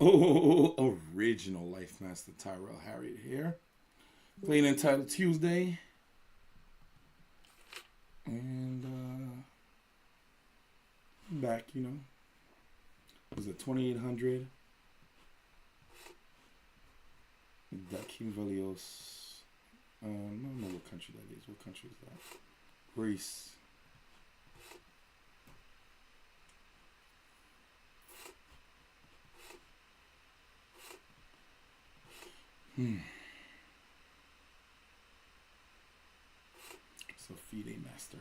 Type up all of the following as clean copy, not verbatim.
Oh, original Life Master Tyrell Harriott here. Playing Untitled Tuesday. And back, was it 2800? King Velios. I don't know what country that is. What country is that? Greece. So FIDE Master.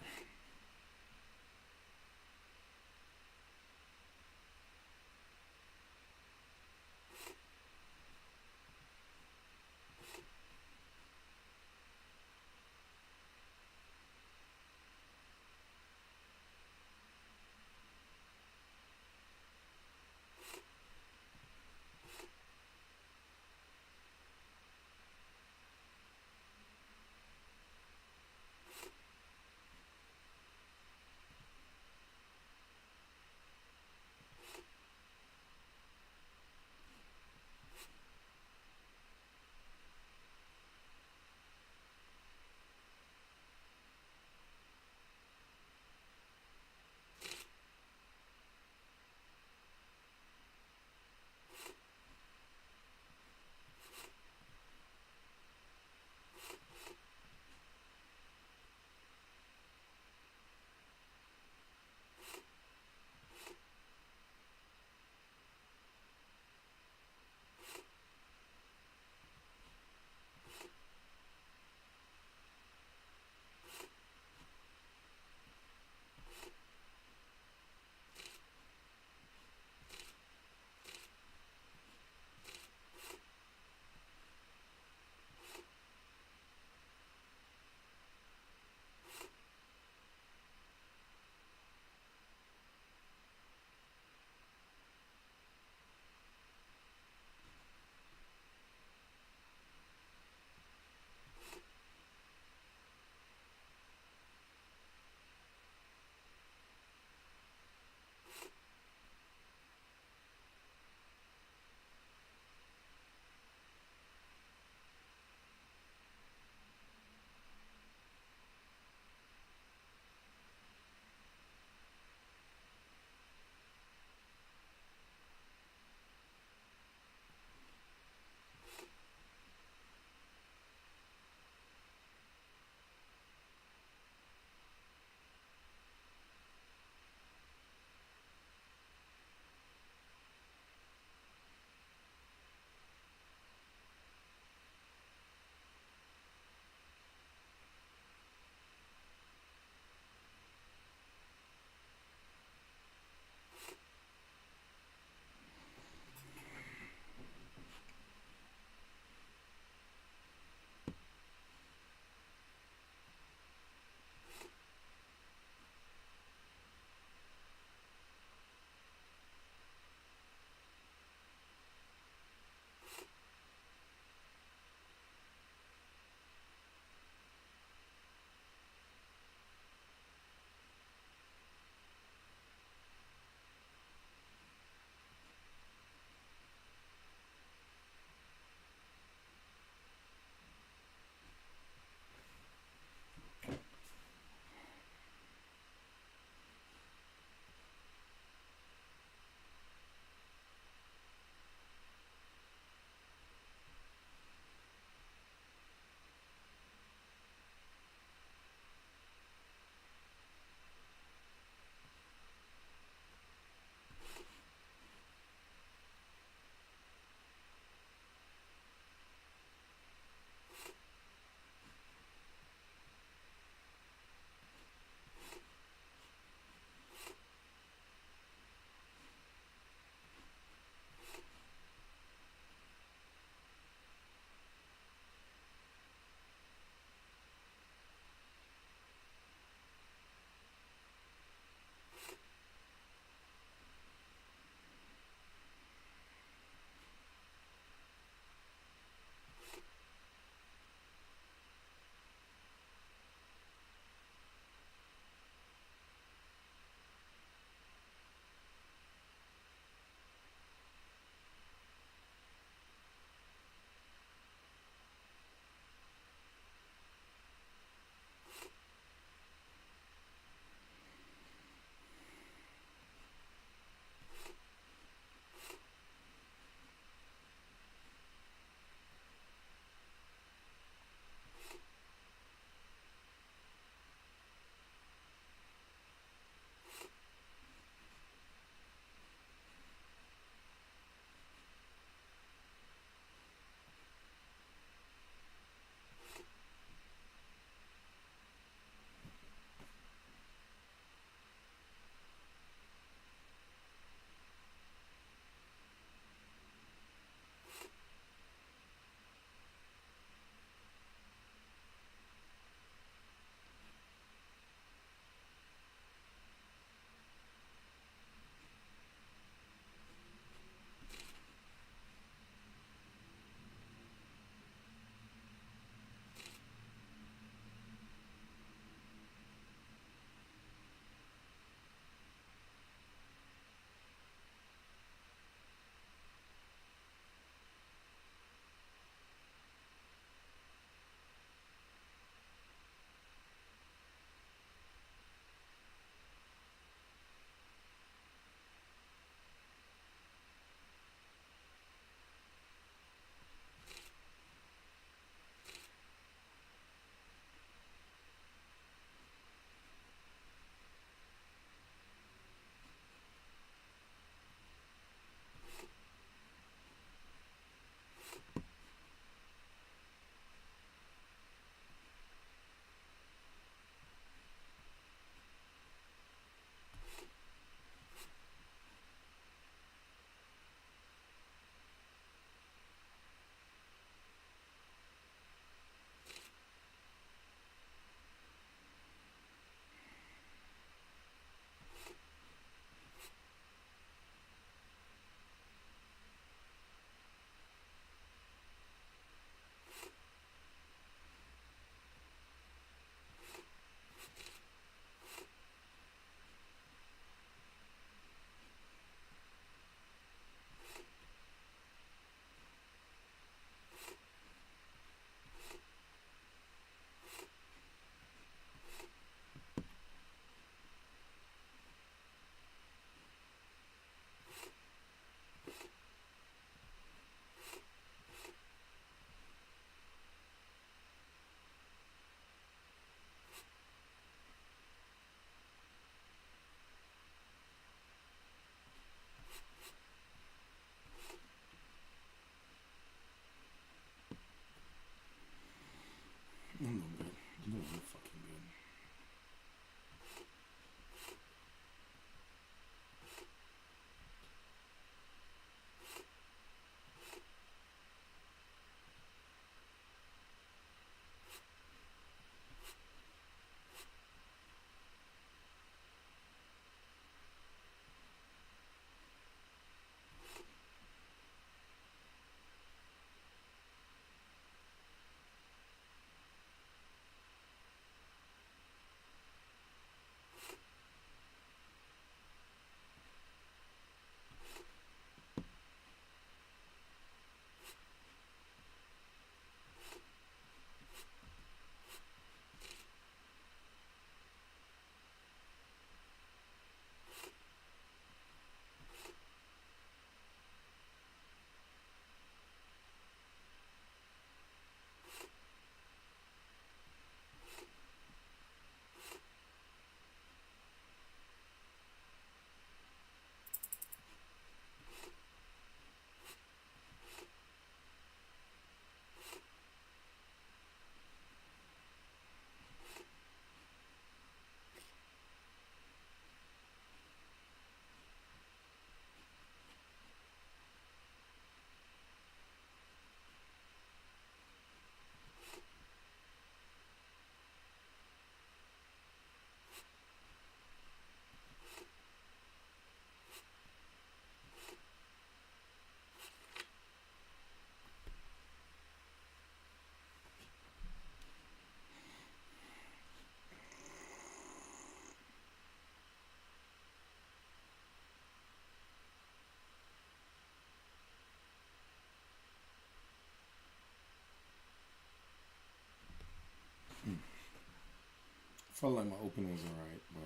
felt like my opening was alright, but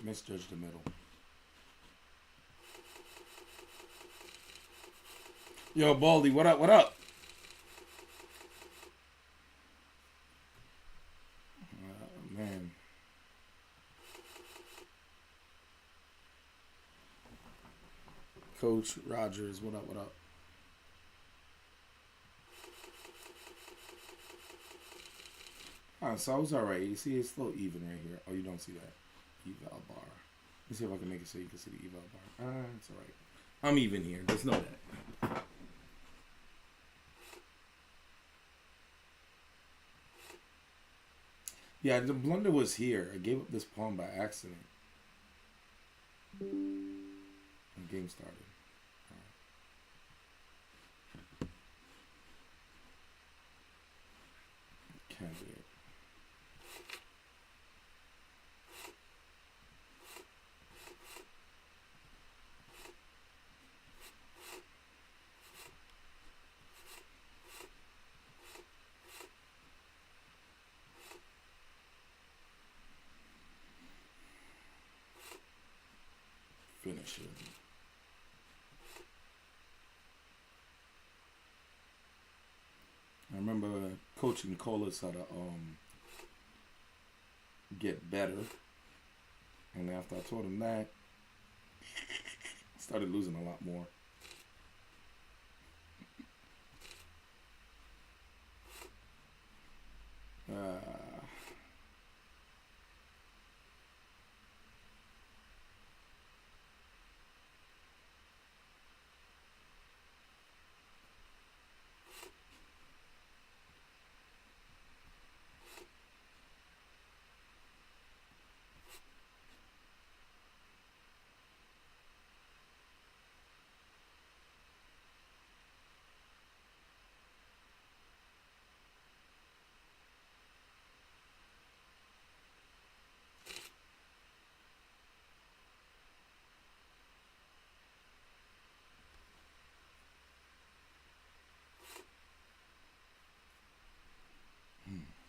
misjudged the middle. Yo, Baldy, what up? What up? Man. Coach Rogers, what up? What up? Alright, so I was alright. You see, it's still even right here. Oh, you don't see that eval bar. Let me see if I can make it so you can see the eval bar. It's alright. I'm even here. Just know that. Yeah, the blunder was here. I gave up this pawn by accident. The game started. Candidate. Finish it. I remember coaching Colas how to get better, and after I taught him that, I started losing a lot more.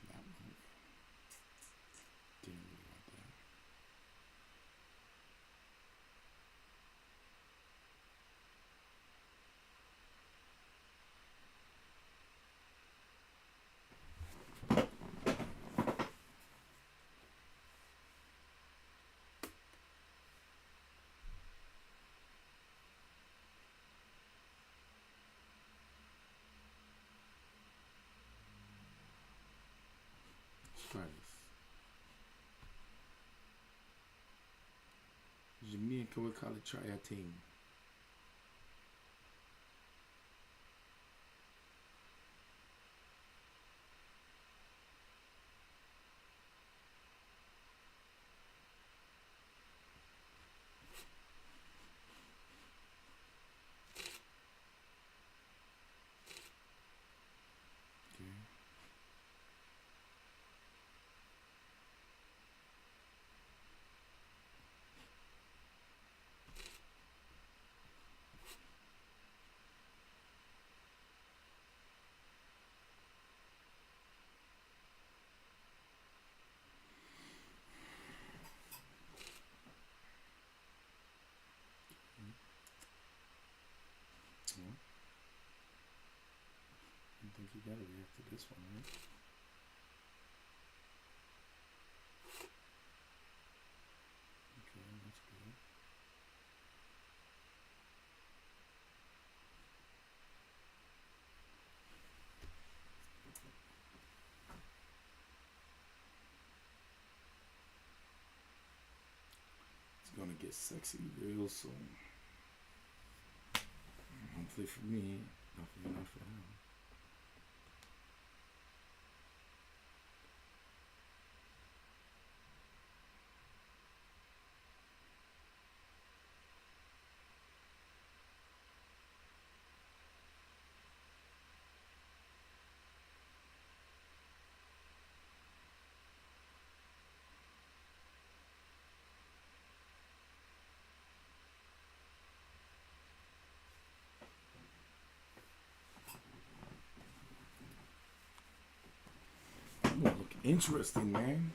That move. Didn't really like that. Let's try this. Jamaica, we call it try a team. I think you gotta react to this one, right? Okay, that's good. It's gonna get sexy real soon. Hopefully for me, hopefully not for him. Interesting, man.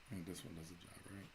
I think this one does the job, right?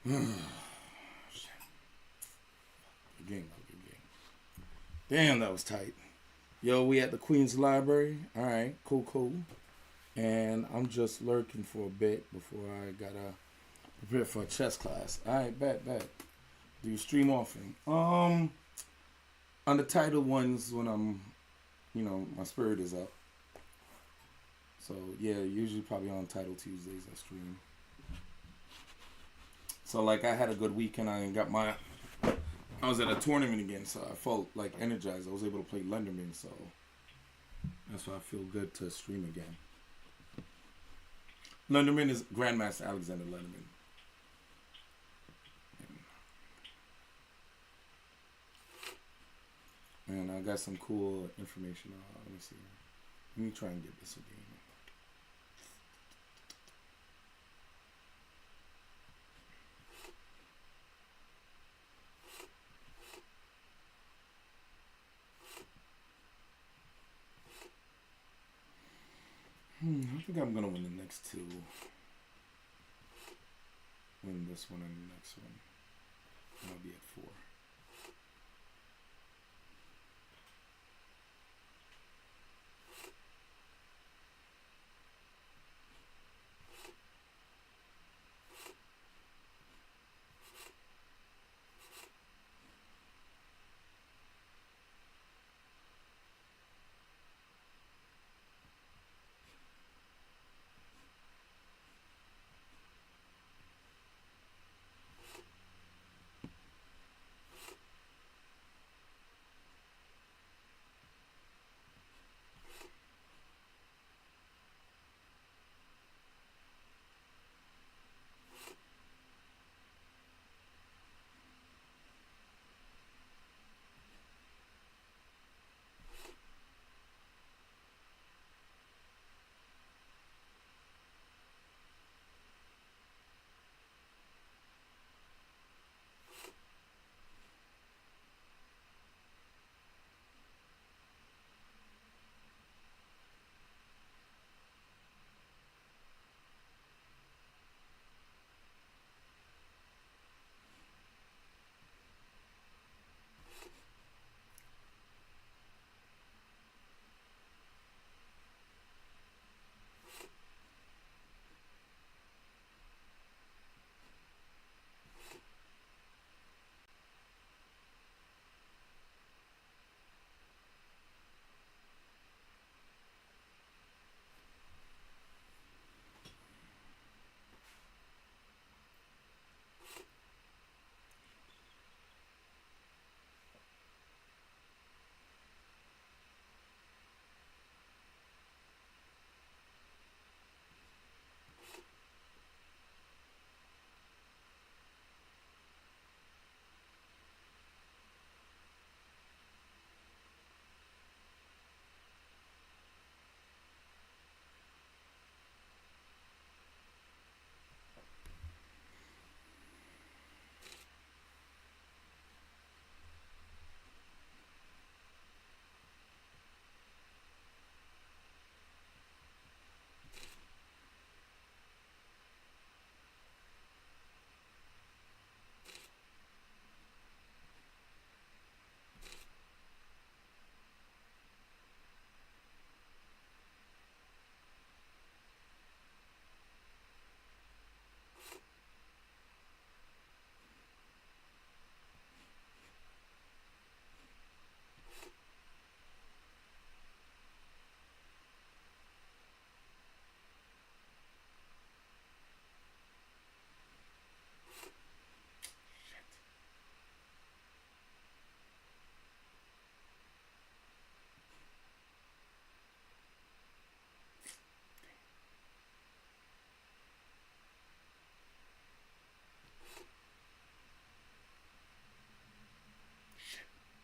Good game, good game. Damn, that was tight. Yo, we at the Queen's Library. All right, cool. And I'm just lurking for a bit before I gotta prepare for a chess class. All right, bet. Do you stream often? On the title ones when I'm, my spirit is up. So yeah, usually probably on Title Tuesdays I stream. So like I had a good weekend. I was at a tournament again, so I felt like energized. I was able to play Lenderman, so that's why I feel good to stream again. Lenderman is Grandmaster Alexander Lenderman. And I got some cool information. Let me see. Let me try and get this again. I think I'm gonna win the next two. Win this one and the next one. And I'll be at 4.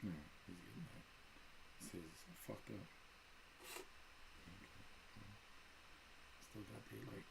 No, he's getting that. This is fucked up. Still got daylight.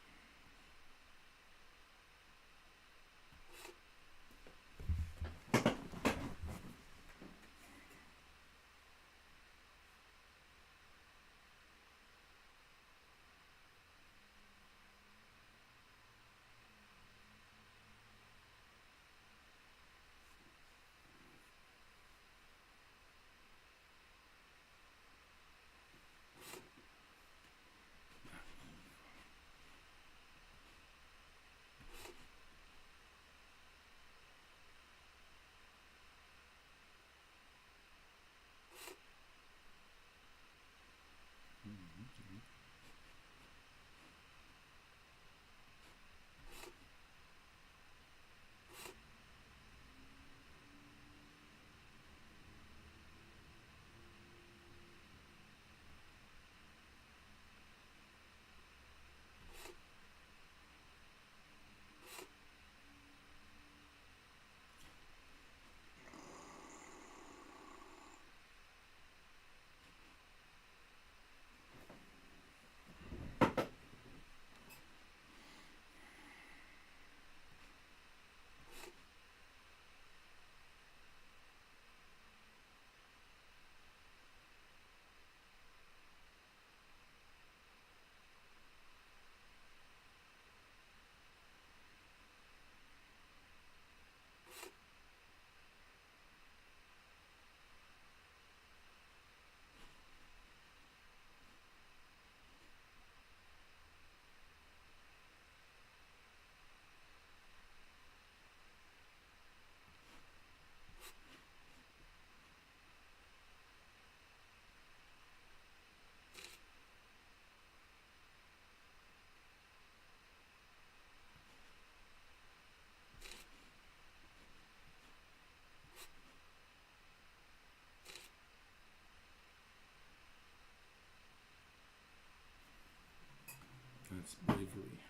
It's bravery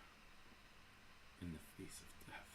in the face of death.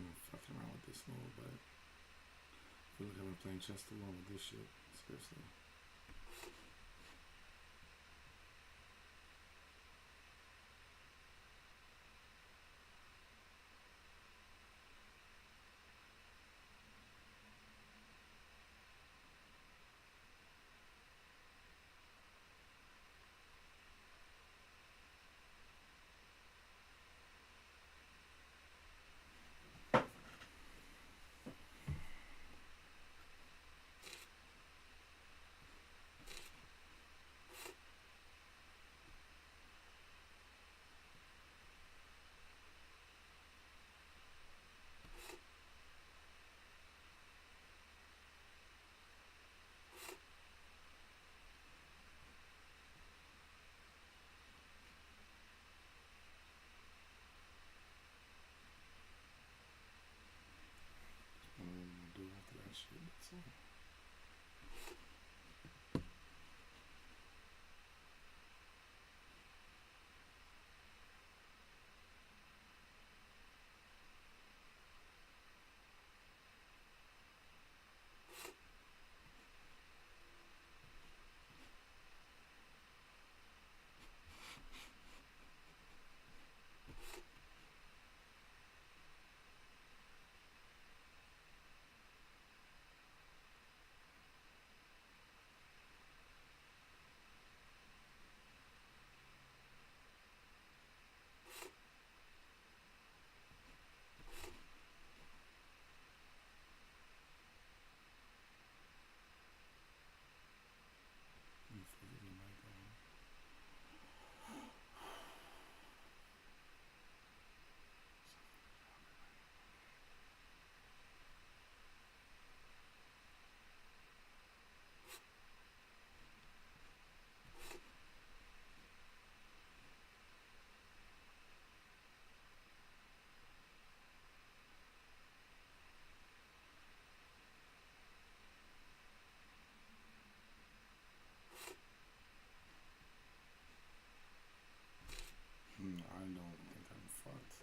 I'm fucking around with this move, but I feel like I've been playing chess too long with this shit. Seriously. What I'm gonna do after that shit, that's all. Let me figure the mic on. I don't think I'm fucked.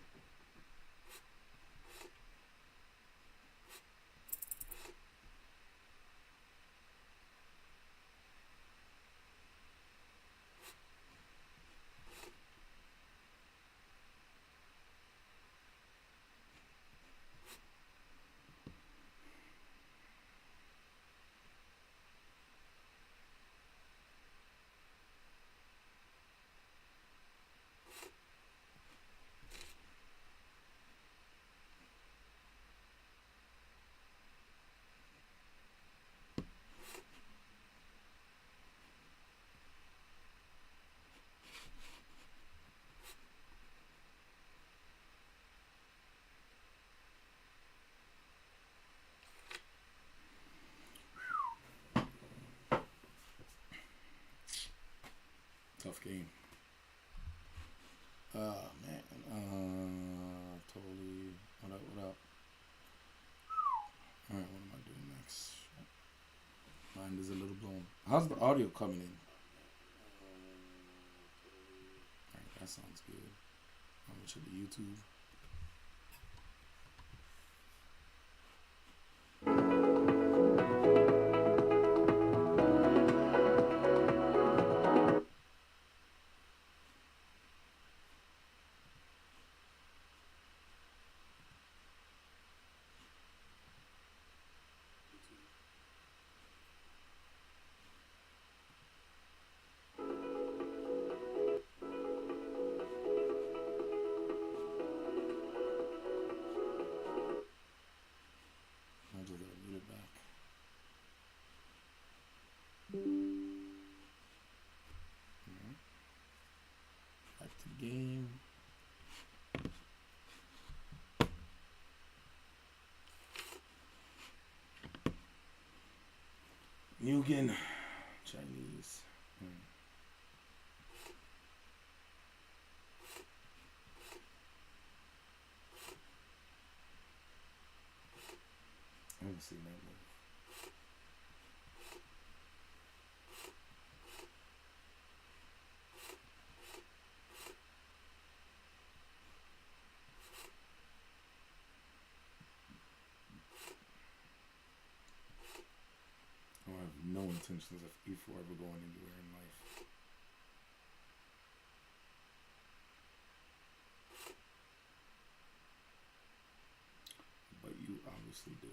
Tough game. Man. Totally. What up? What up? Alright, what am I doing next? Mind is a little blown. How's the audio coming in? Alright, that sounds good. I'm gonna check the YouTube. game. Mugen, Chinese. I haven't seen that move. I have no intentions of E4 ever going anywhere in life. But you obviously do.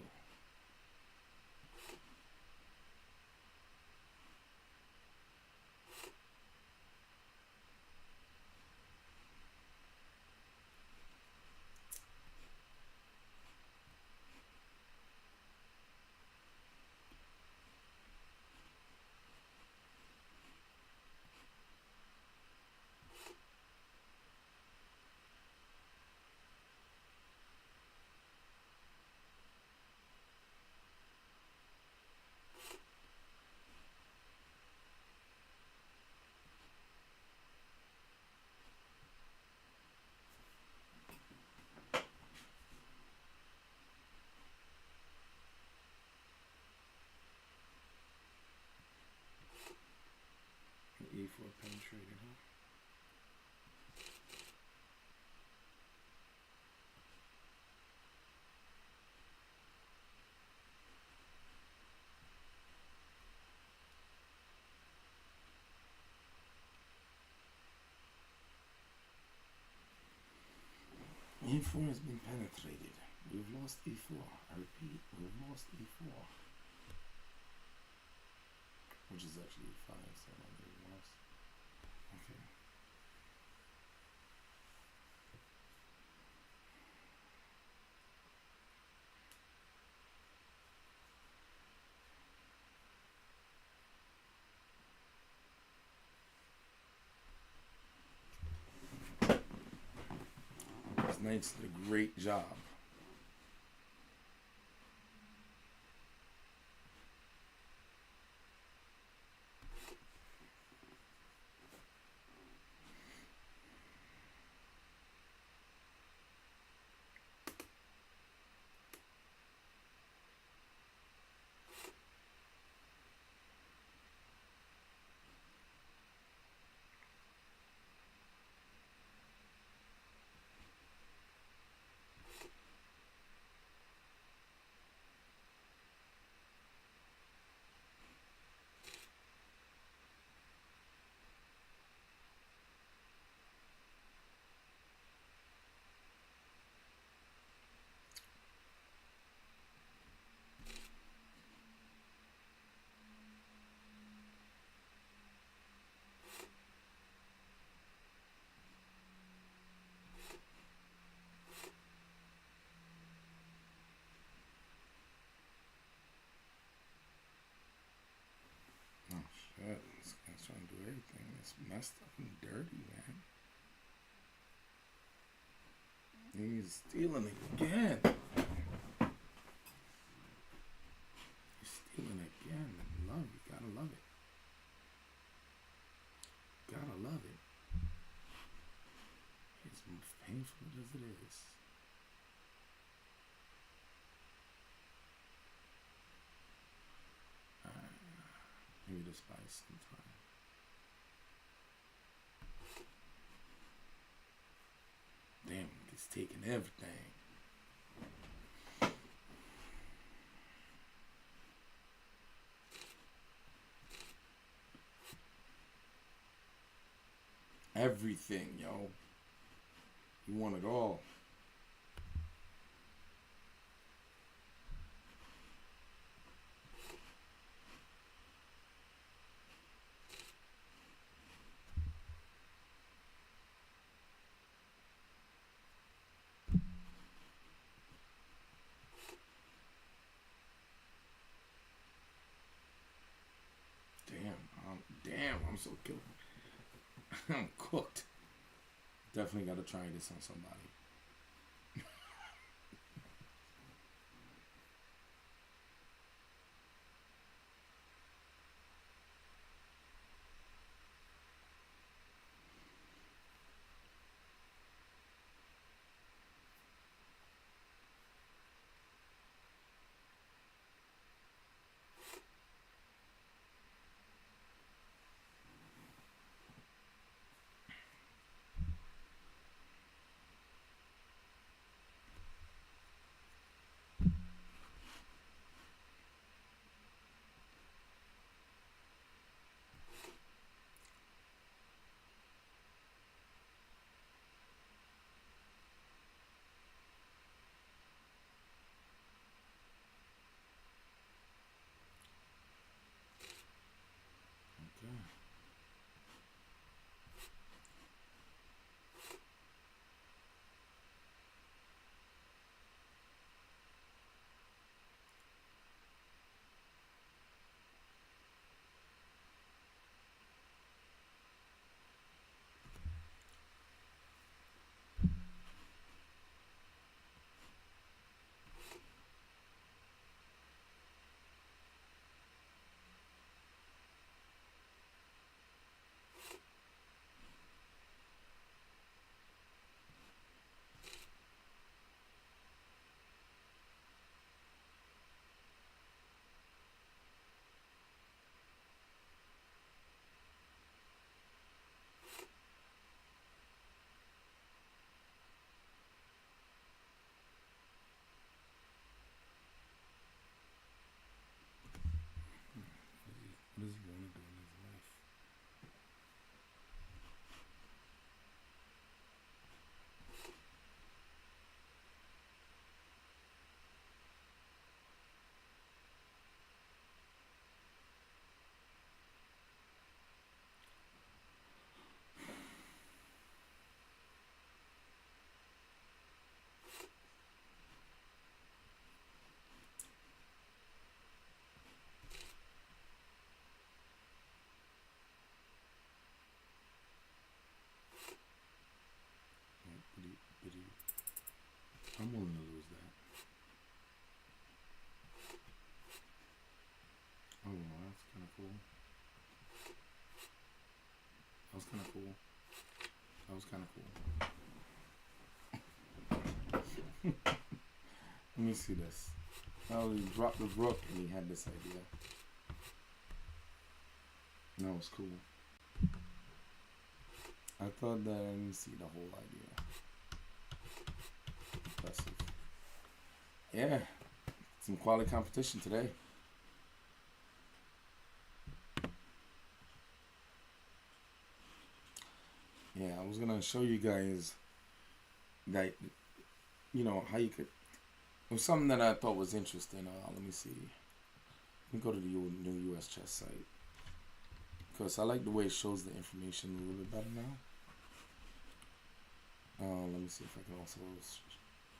E4 penetrated, huh? E4 has been penetrated. We've lost E4. I repeat, we've lost E4. Which is actually fine, so like everyone else. Okay. This knight's did a great job. Shit, this guy's trying to do everything. It's messed up and dirty, man. He's stealing again. He's stealing again. Love it. Gotta love it. Gotta love it. It's painful as it is. Maybe this buys some time. Damn, it's taking everything. Everything, yo. You want it all. Damn, I'm so killed. I'm cooked. Definitely got to try this on somebody. Okay. What does he want to do in his life? But he, I'm willing to lose that. Oh, that's kind of cool. That was kind of cool. That was kind of cool. Let me see this. Oh, he dropped the rook and he had this idea. That was cool. I thought that I didn't see the whole idea. Impressive. Yeah, some quality competition today. Yeah, I was gonna show you guys that, you know, how you could. It was something that I thought was interesting. Let me see. Let me go to the new US chess site because I like the way it shows the information a little bit better now. Let me see if I can also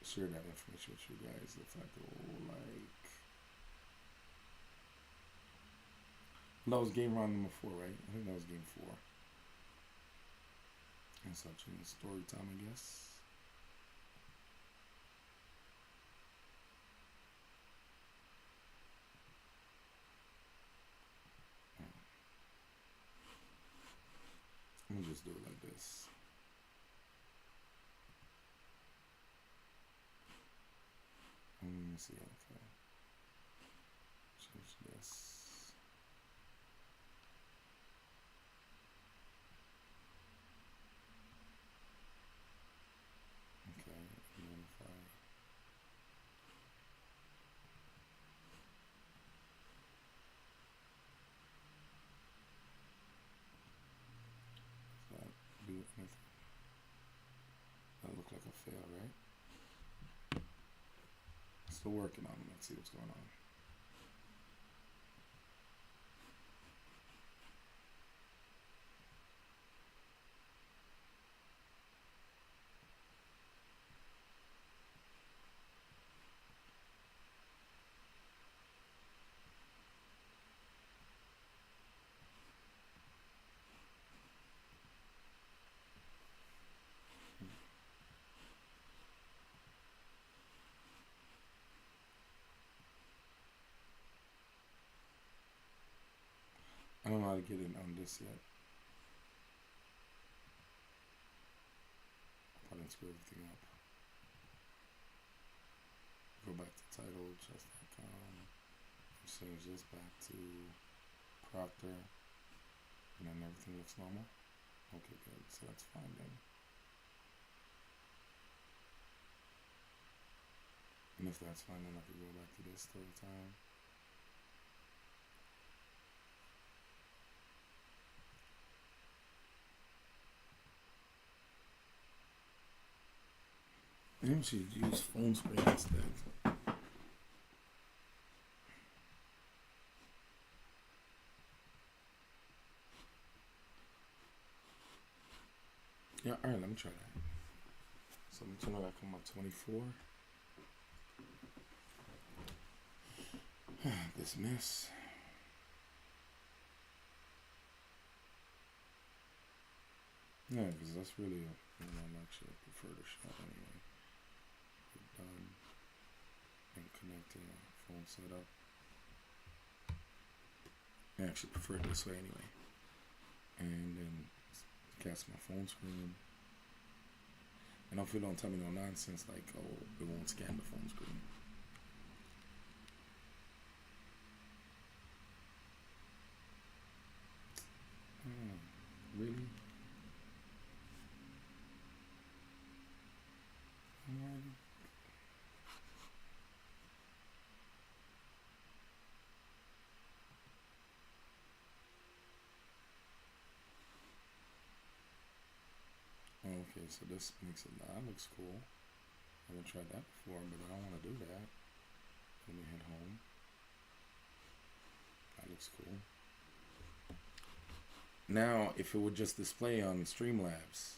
share that information with you guys. If I go like, that was game round number 4, right? I think that was game 4. And such in story time, I guess. Let me just do it like this. Let me see. Okay. Change this. Okay. And then if I. Does that do anything? That look like a fail, right? Still working on it. Let's see what's going on. how to get it on this yet. I didn't screw everything up. Go back to titledchapter.com. Change this back to Proctor. And then everything looks normal. Okay, good. So that's fine then. And if that's fine, then I can go back to this story time. Maybe we should use phone screen instead. Yeah, alright, let me try that. So I'm gonna that come up 24. Dismiss. Yeah, because that's really I'm actually prefer to show anyway. Done and connecting phone setup. I actually prefer it this way anyway. And then cast my phone screen. And hopefully don't tell me no nonsense like, oh, it won't scan the phone screen. Really? Okay, so this makes it, that looks cool. I haven't tried that before, but I don't want to do that. Let me head home. That looks cool. Now, if it would just display on Streamlabs,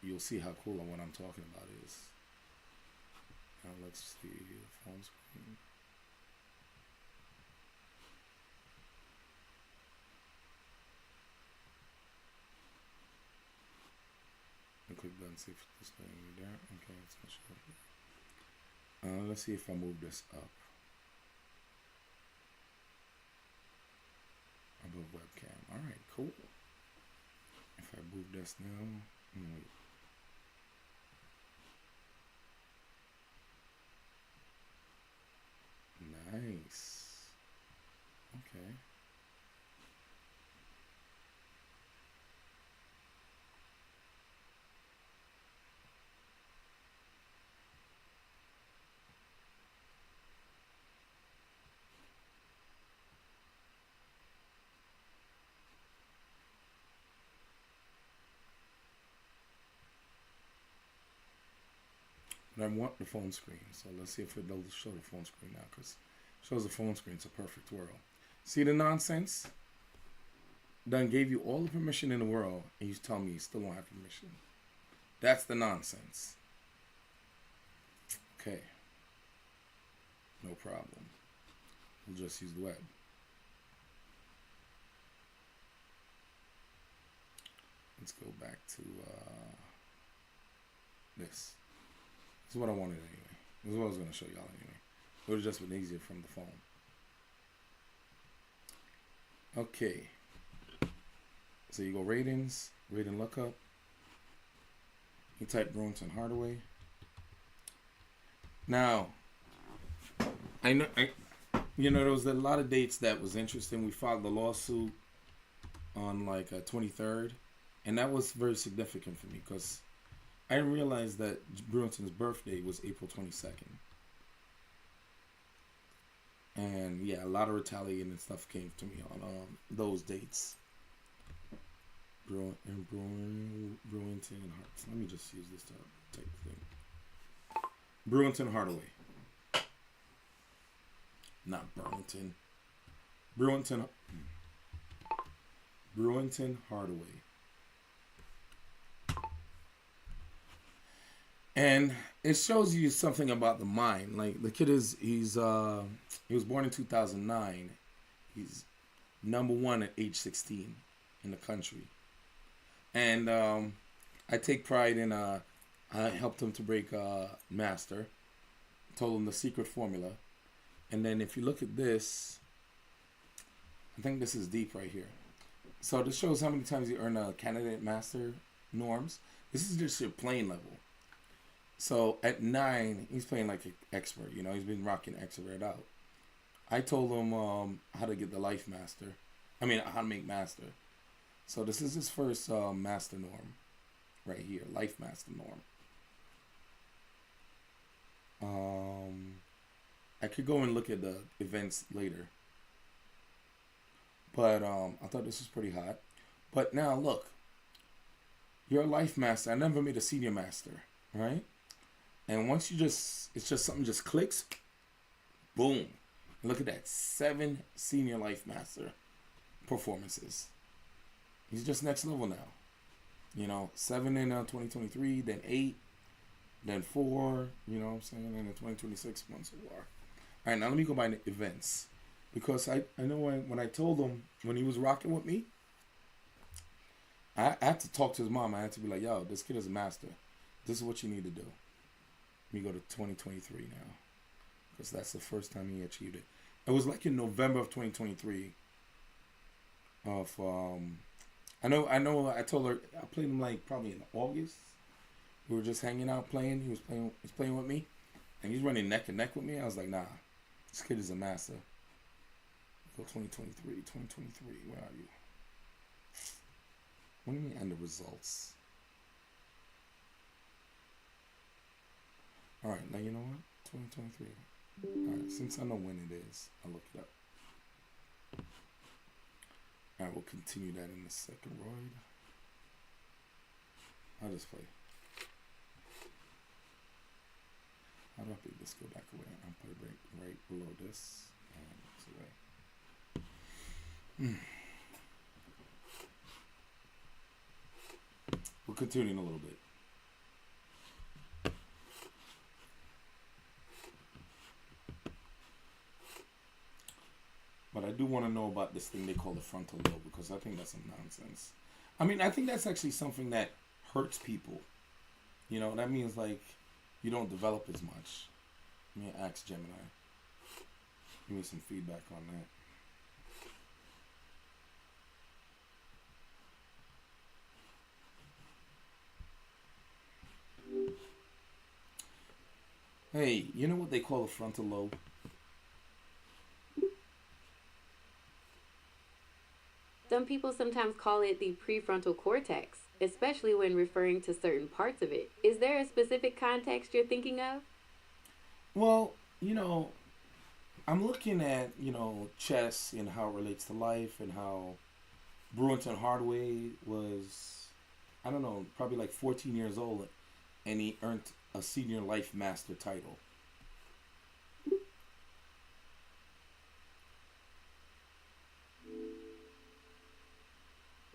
you'll see how cool what I'm talking about is. Now let's see the phone screen. And click done, see if it's displaying there. Okay, it's gonna show up. Let's see if I move this up above webcam. Alright, cool. If I move this now, wait. Nice. Okay. But I want the phone screen, so let's see if it'll show the phone screen now, because it shows the phone screen. It's a perfect world. See the nonsense? Done gave you all the permission in the world, and you tell me you still don't have permission. That's the nonsense. Okay. No problem. We'll just use the web. Let's go back to this. This is what I wanted anyway. This is what I was going to show y'all anyway. It would have just been easier from the phone. Okay. So you go ratings, rating lookup. You type Brewington Hardaway. Now, I know, there was a lot of dates that was interesting. We filed the lawsuit on like 23rd, and that was very significant for me because I didn't realize that Brewington's birthday was April 22nd. And yeah, a lot of retaliating and stuff came to me on those dates. Brewington Hardaway. Let me just use this type of thing. Brewington Hardaway. Not Burlington. Brewington Hardaway. And it shows you something about the mind. Like the kid he was born in 2009. He's #1 at age 16 in the country. And I take pride in I helped him to break master. Told him the secret formula. And then if you look at this, I think this is deep right here. So this shows how many times you earn a candidate master norms. This is just your playing level. So at 9, he's playing like an expert. You know, he's been rocking expert out. I told him how to get the life master. I mean, how to make master. So this is his first master norm right here, life master norm. I could go and look at the events later. But I thought this was pretty hot. But now look, you're a life master. I never made a senior master, right? And once you it's just something just clicks, boom. Look at that, 7 senior life master performances. He's just next level now. You know, 7 in 2023, then 8, then 4, you know what I'm saying, and then 2026 months of war. All right, now let me go by the events. Because I know when I told him, when he was rocking with me, I had to talk to his mom. I had to be like, yo, this kid is a master. This is what you need to do. Let me go to 2023 now. Because that's the first time he achieved it. It was like in November of 2023. I know I told her, I played him like probably in August. We were just hanging out playing. He was playing with me. And he's running neck and neck with me. I was like, nah, this kid is a master. Go 2023, where are you? What do you mean, and the results? All right, now you know what? 2023. All right, since I know when it is, I'll look it up. All right, we'll continue that in a second, Roy. I'll just play. How do I beat this? Go back away. I'll play right below this. And it's away. We'll continue in a little bit. But I do want to know about this thing they call the frontal lobe, because I think that's some nonsense. I mean, I think that's actually something that hurts people. You know, that means like you don't develop as much. Let me ask Gemini. Give me some feedback on that. Hey, you know what they call a frontal lobe? Some people sometimes call it the prefrontal cortex, especially when referring to certain parts of it. Is there a specific context you're thinking of? Well, you know, I'm looking at, you know, chess and how it relates to life and how Brewington Hardaway was, I don't know, probably like 14 years old and he earned a senior life master title.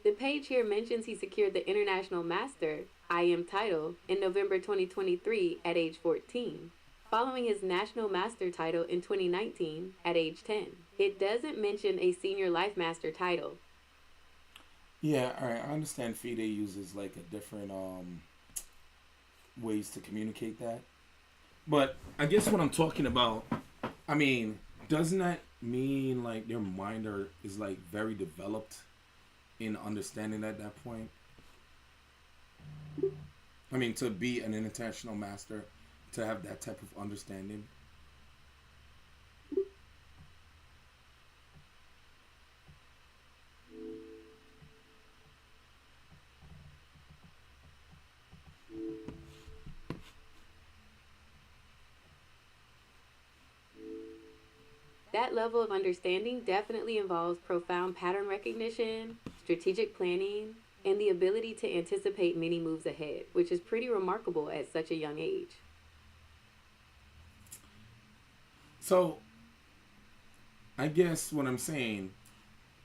The page here mentions he secured the International Master IM title in November 2023 at age 14, following his National Master title in 2019 at age 10. It doesn't mention a Senior Life Master title. Yeah, all right. I understand FIDE uses like a different ways to communicate that. But I guess what I'm talking about, I mean, doesn't that mean like their mind is like very developed in understanding at that point? I mean, to be an international master, to have that type of understanding. That level of understanding definitely involves profound pattern recognition, strategic planning, and the ability to anticipate many moves ahead, which is pretty remarkable at such a young age. So, I guess what I'm saying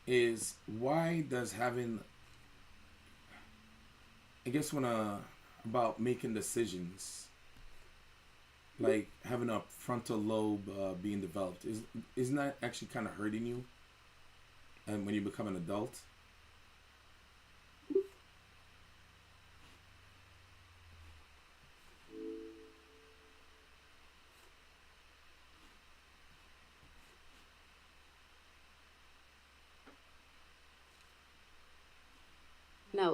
is why does having, I guess when about making decisions, like having a frontal lobe being developed, isn't that actually kind of hurting you? And when you become an adult.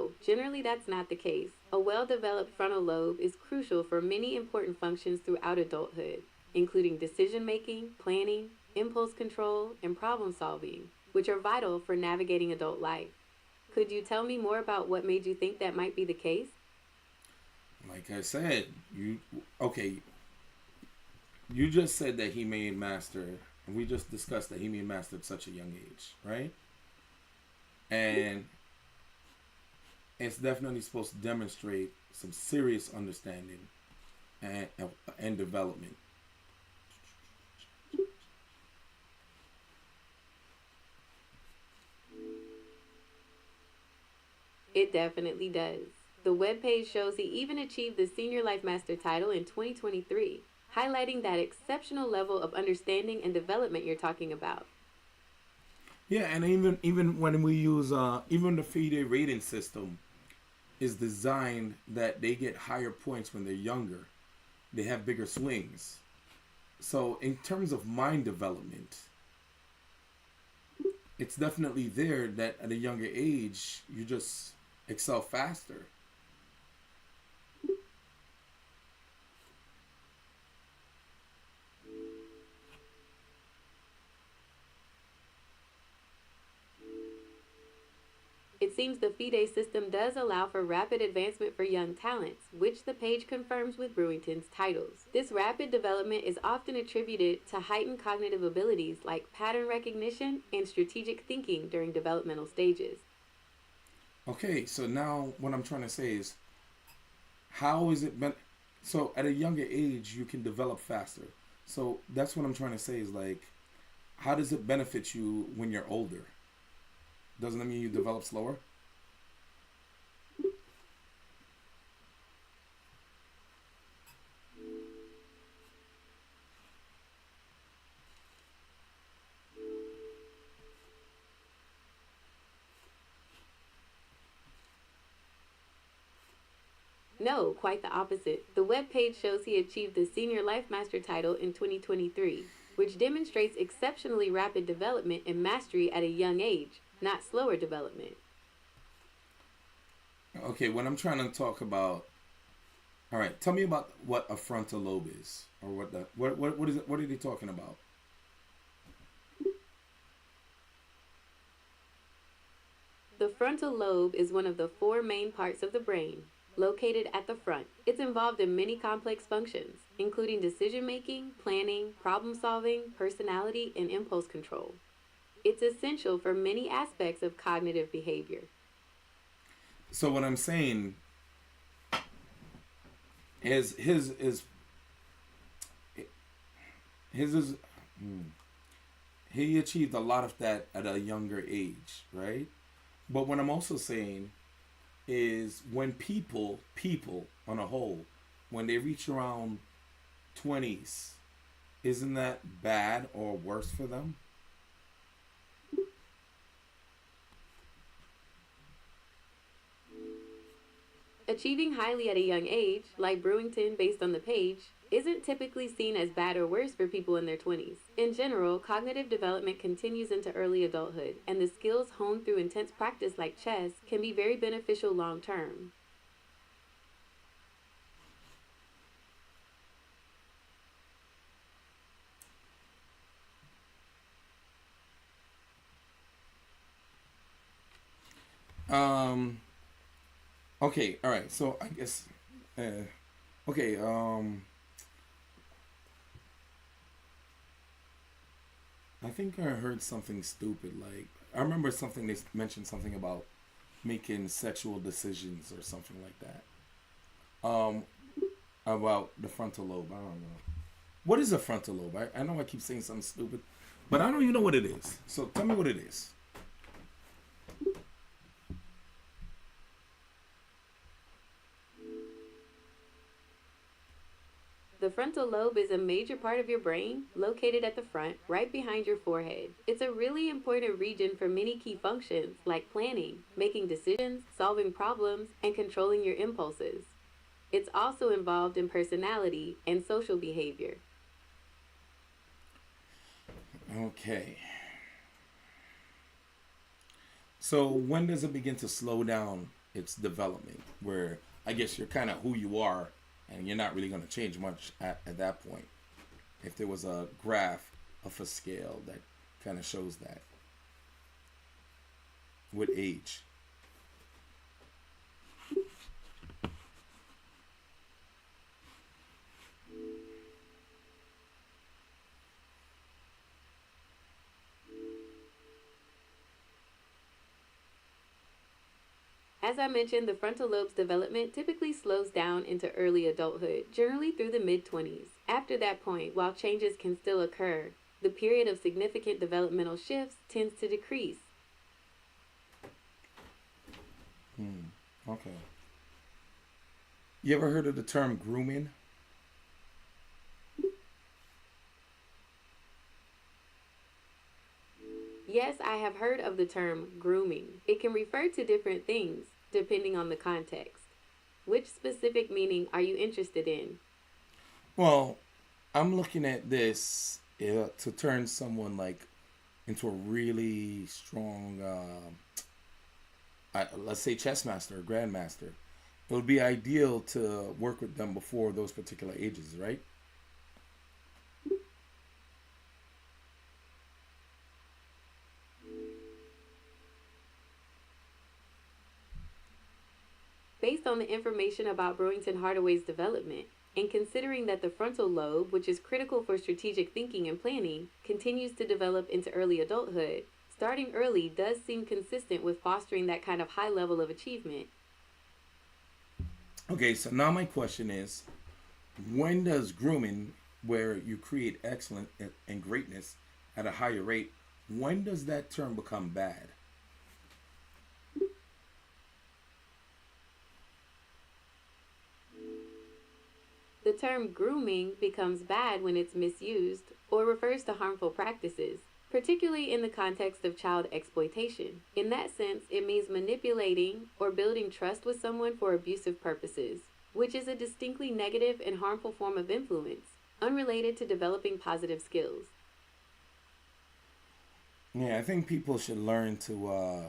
No, generally that's not the case. A well-developed frontal lobe is crucial for many important functions throughout adulthood, including decision-making, planning, impulse control, and problem solving, which are vital for navigating adult life. Could you tell me more about what made you think that might be the case? Like I said, okay? You just said that he made master, and we just discussed that he made master at such a young age, right? And it's definitely supposed to demonstrate some serious understanding and development. It definitely does. The webpage shows he even achieved the Senior Life Master title in 2023, highlighting that exceptional level of understanding and development you're talking about. Yeah, and even when we use even the FIDE rating system is designed that they get higher points when they're younger. They have bigger swings. So in terms of mind development, it's definitely there that at a younger age you just excel faster. It seems the FIDE system does allow for rapid advancement for young talents, which the page confirms with Brewington's titles. This rapid development is often attributed to heightened cognitive abilities like pattern recognition and strategic thinking during developmental stages. Okay, so now what I'm trying to say is how is it been so at a younger age you can develop faster. So that's what I'm trying to say is like how does it benefit you when you're older? Doesn't that mean you develop slower? No, quite the opposite. The webpage shows he achieved the Senior Life Master title in 2023, which demonstrates exceptionally rapid development and mastery at a young age, not slower development. Okay, when I'm trying to talk about all right, tell me about what a frontal lobe is or what is it what are they talking about? The frontal lobe is one of the four main parts of the brain, located at the front. It's involved in many complex functions, including decision making, planning, problem solving, personality, and impulse control. It's essential for many aspects of cognitive behavior. So what I'm saying is his is he achieved a lot of that at a younger age, right? But what I'm also saying is when people on a whole, when they reach around 20s, isn't that bad or worse for them? Achieving highly at a young age, like Brewington based on the page, isn't typically seen as bad or worse for people in their 20s. In general, cognitive development continues into early adulthood, and the skills honed through intense practice like chess can be very beneficial long term. Um. Okay. All right. So I guess. Uh, okay. I think I heard something stupid. Like I remember something they mentioned something about making sexual decisions or something like that. About the frontal lobe. I don't know. What is a frontal lobe? I know I keep saying something stupid, but I don't even know what it is. So tell me what it is. The frontal lobe is a major part of your brain, located at the front, right behind your forehead. It's a really important region for many key functions like planning, making decisions, solving problems, and controlling your impulses. It's also involved in personality and social behavior. Okay. So when does it begin to slow down It's development, where I guess you're kind of who you are, and you're not really going to change much at that point. If there was a graph of a scale that kind of shows that with age. As I mentioned, the frontal lobe's development typically slows down into early adulthood, generally through the mid-20s. After that point, while changes can still occur, the period of significant developmental shifts tends to decrease. Okay. You ever heard of the term grooming? Yes, I have heard of the term grooming. It can refer to different things, depending on the context. Which specific meaning are you interested in? Well, I'm looking at this to turn someone like into a really strong, let's say, chess master or grandmaster. It would be ideal to work with them before those particular ages, right? Based on the information about Brewington Hardaway's development, and considering that the frontal lobe, which is critical for strategic thinking and planning, continues to develop into early adulthood, starting early does seem consistent with fostering that kind of high level of achievement. Okay, so now my question is, when does grooming, where you create excellence and greatness at a higher rate, when does that term become bad? The term grooming becomes bad when it's misused or refers to harmful practices, particularly in the context of child exploitation. In that sense, it means manipulating or building trust with someone for abusive purposes, which is a distinctly negative and harmful form of influence, unrelated to developing positive skills. Yeah, I think people should learn to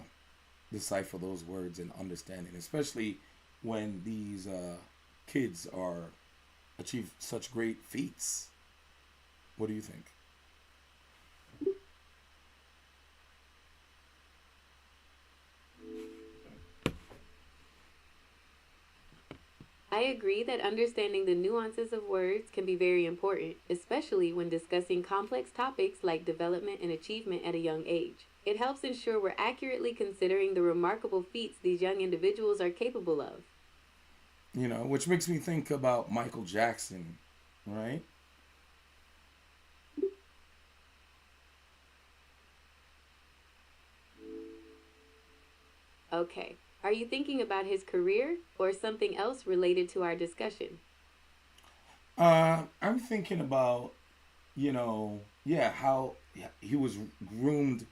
decipher those words and understand it, especially when these kids are achieve such great feats. What do you think? I agree that understanding the nuances of words can be very important, especially when discussing complex topics like development and achievement at a young age. It helps ensure we're accurately considering the remarkable feats these young individuals are capable of. Which makes me think about Michael Jackson, right? Okay, are you thinking about his career or something else related to our discussion? I'm thinking about, yeah, how he was groomed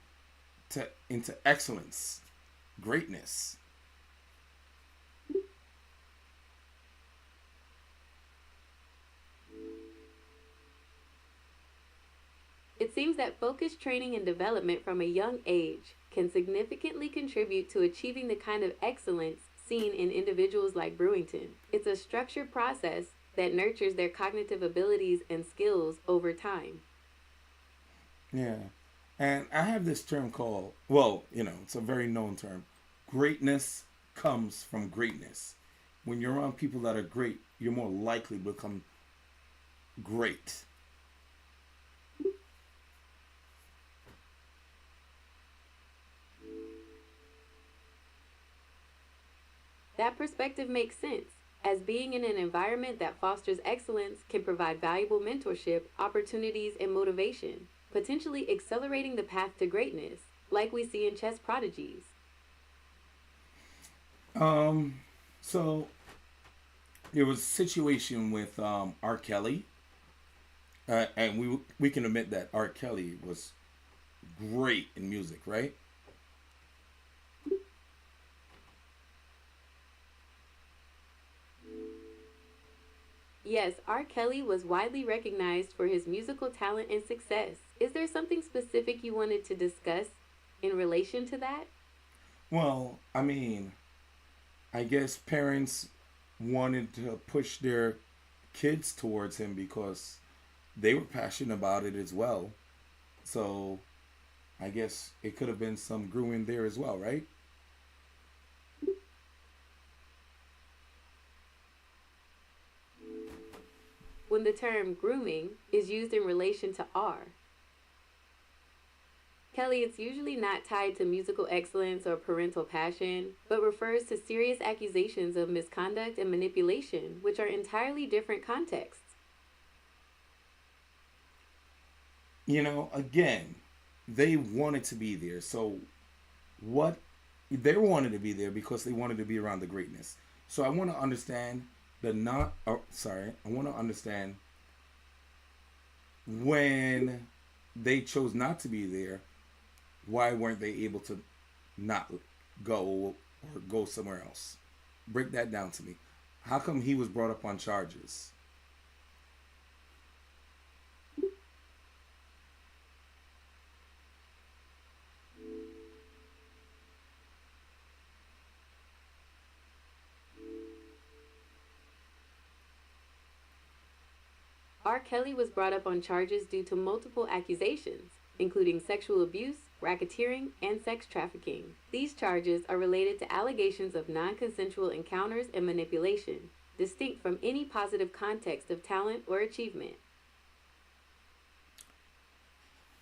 to into excellence, greatness. It seems that focused training and development from a young age can significantly contribute to achieving the kind of excellence seen in individuals like Brewington. It's a structured process that nurtures their cognitive abilities and skills over time. Yeah. And I have this term called, well, it's a very known term. Greatness comes from greatness. When you're around people that are great, you're more likely to become great. That perspective makes sense, as being in an environment that fosters excellence can provide valuable mentorship, opportunities, and motivation, potentially accelerating the path to greatness, like we see in chess prodigies. So there was a situation with R. Kelly, and we can admit that R. Kelly was great in music, right? Yes, R. Kelly was widely recognized for his musical talent and success. Is there something specific you wanted to discuss in relation to that? Well, I mean, I guess parents wanted to push their kids towards him because they were passionate about it as well. So I guess it could have been some grooming there as well, right? When the term grooming is used in relation to R. Kelly, it's usually not tied to musical excellence or parental passion, but refers to serious accusations of misconduct and manipulation, which are entirely different contexts. Again, they wanted to be there. So what they wanted to be there because they wanted to be around the greatness. So I want to understand the not sorry, I want to understand when they chose not to be there, why weren't they able to not go or go somewhere else? Break that down to me. How come he was brought up on charges? R. Kelly was brought up on charges due to multiple accusations, including sexual abuse, racketeering, and sex trafficking. These charges are related to allegations of non-consensual encounters and manipulation, distinct from any positive context of talent or achievement.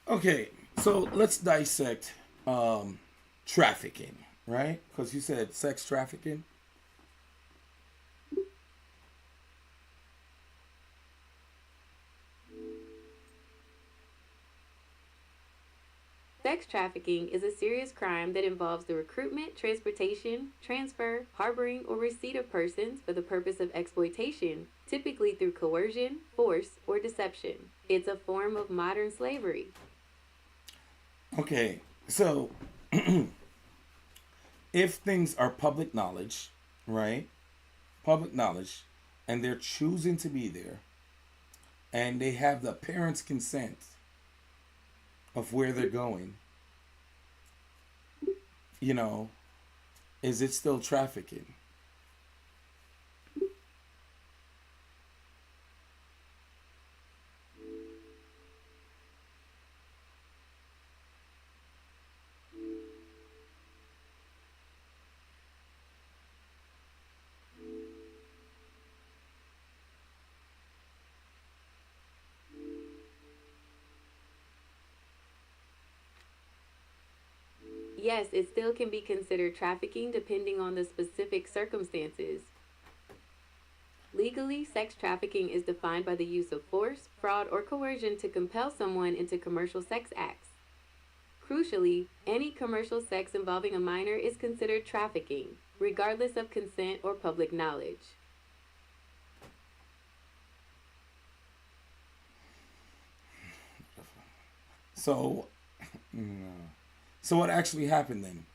Okay, so let's dissect trafficking, right? Because you said sex trafficking. Sex trafficking is a serious crime that involves the recruitment, transportation, transfer, harboring, or receipt of persons for the purpose of exploitation, typically through coercion, force, or deception. It's a form of modern slavery. Okay, so if things are public knowledge, right? Public knowledge, and they're choosing to be there, and they have the parents' consent of where they're going, you know, is it still trafficking? Yes, it still can be considered trafficking depending on the specific circumstances. Legally, sex trafficking is defined by the use of force, fraud, or coercion to compel someone into commercial sex acts. Crucially, any commercial sex involving a minor is considered trafficking, regardless of consent or public knowledge. So, so what actually happened then?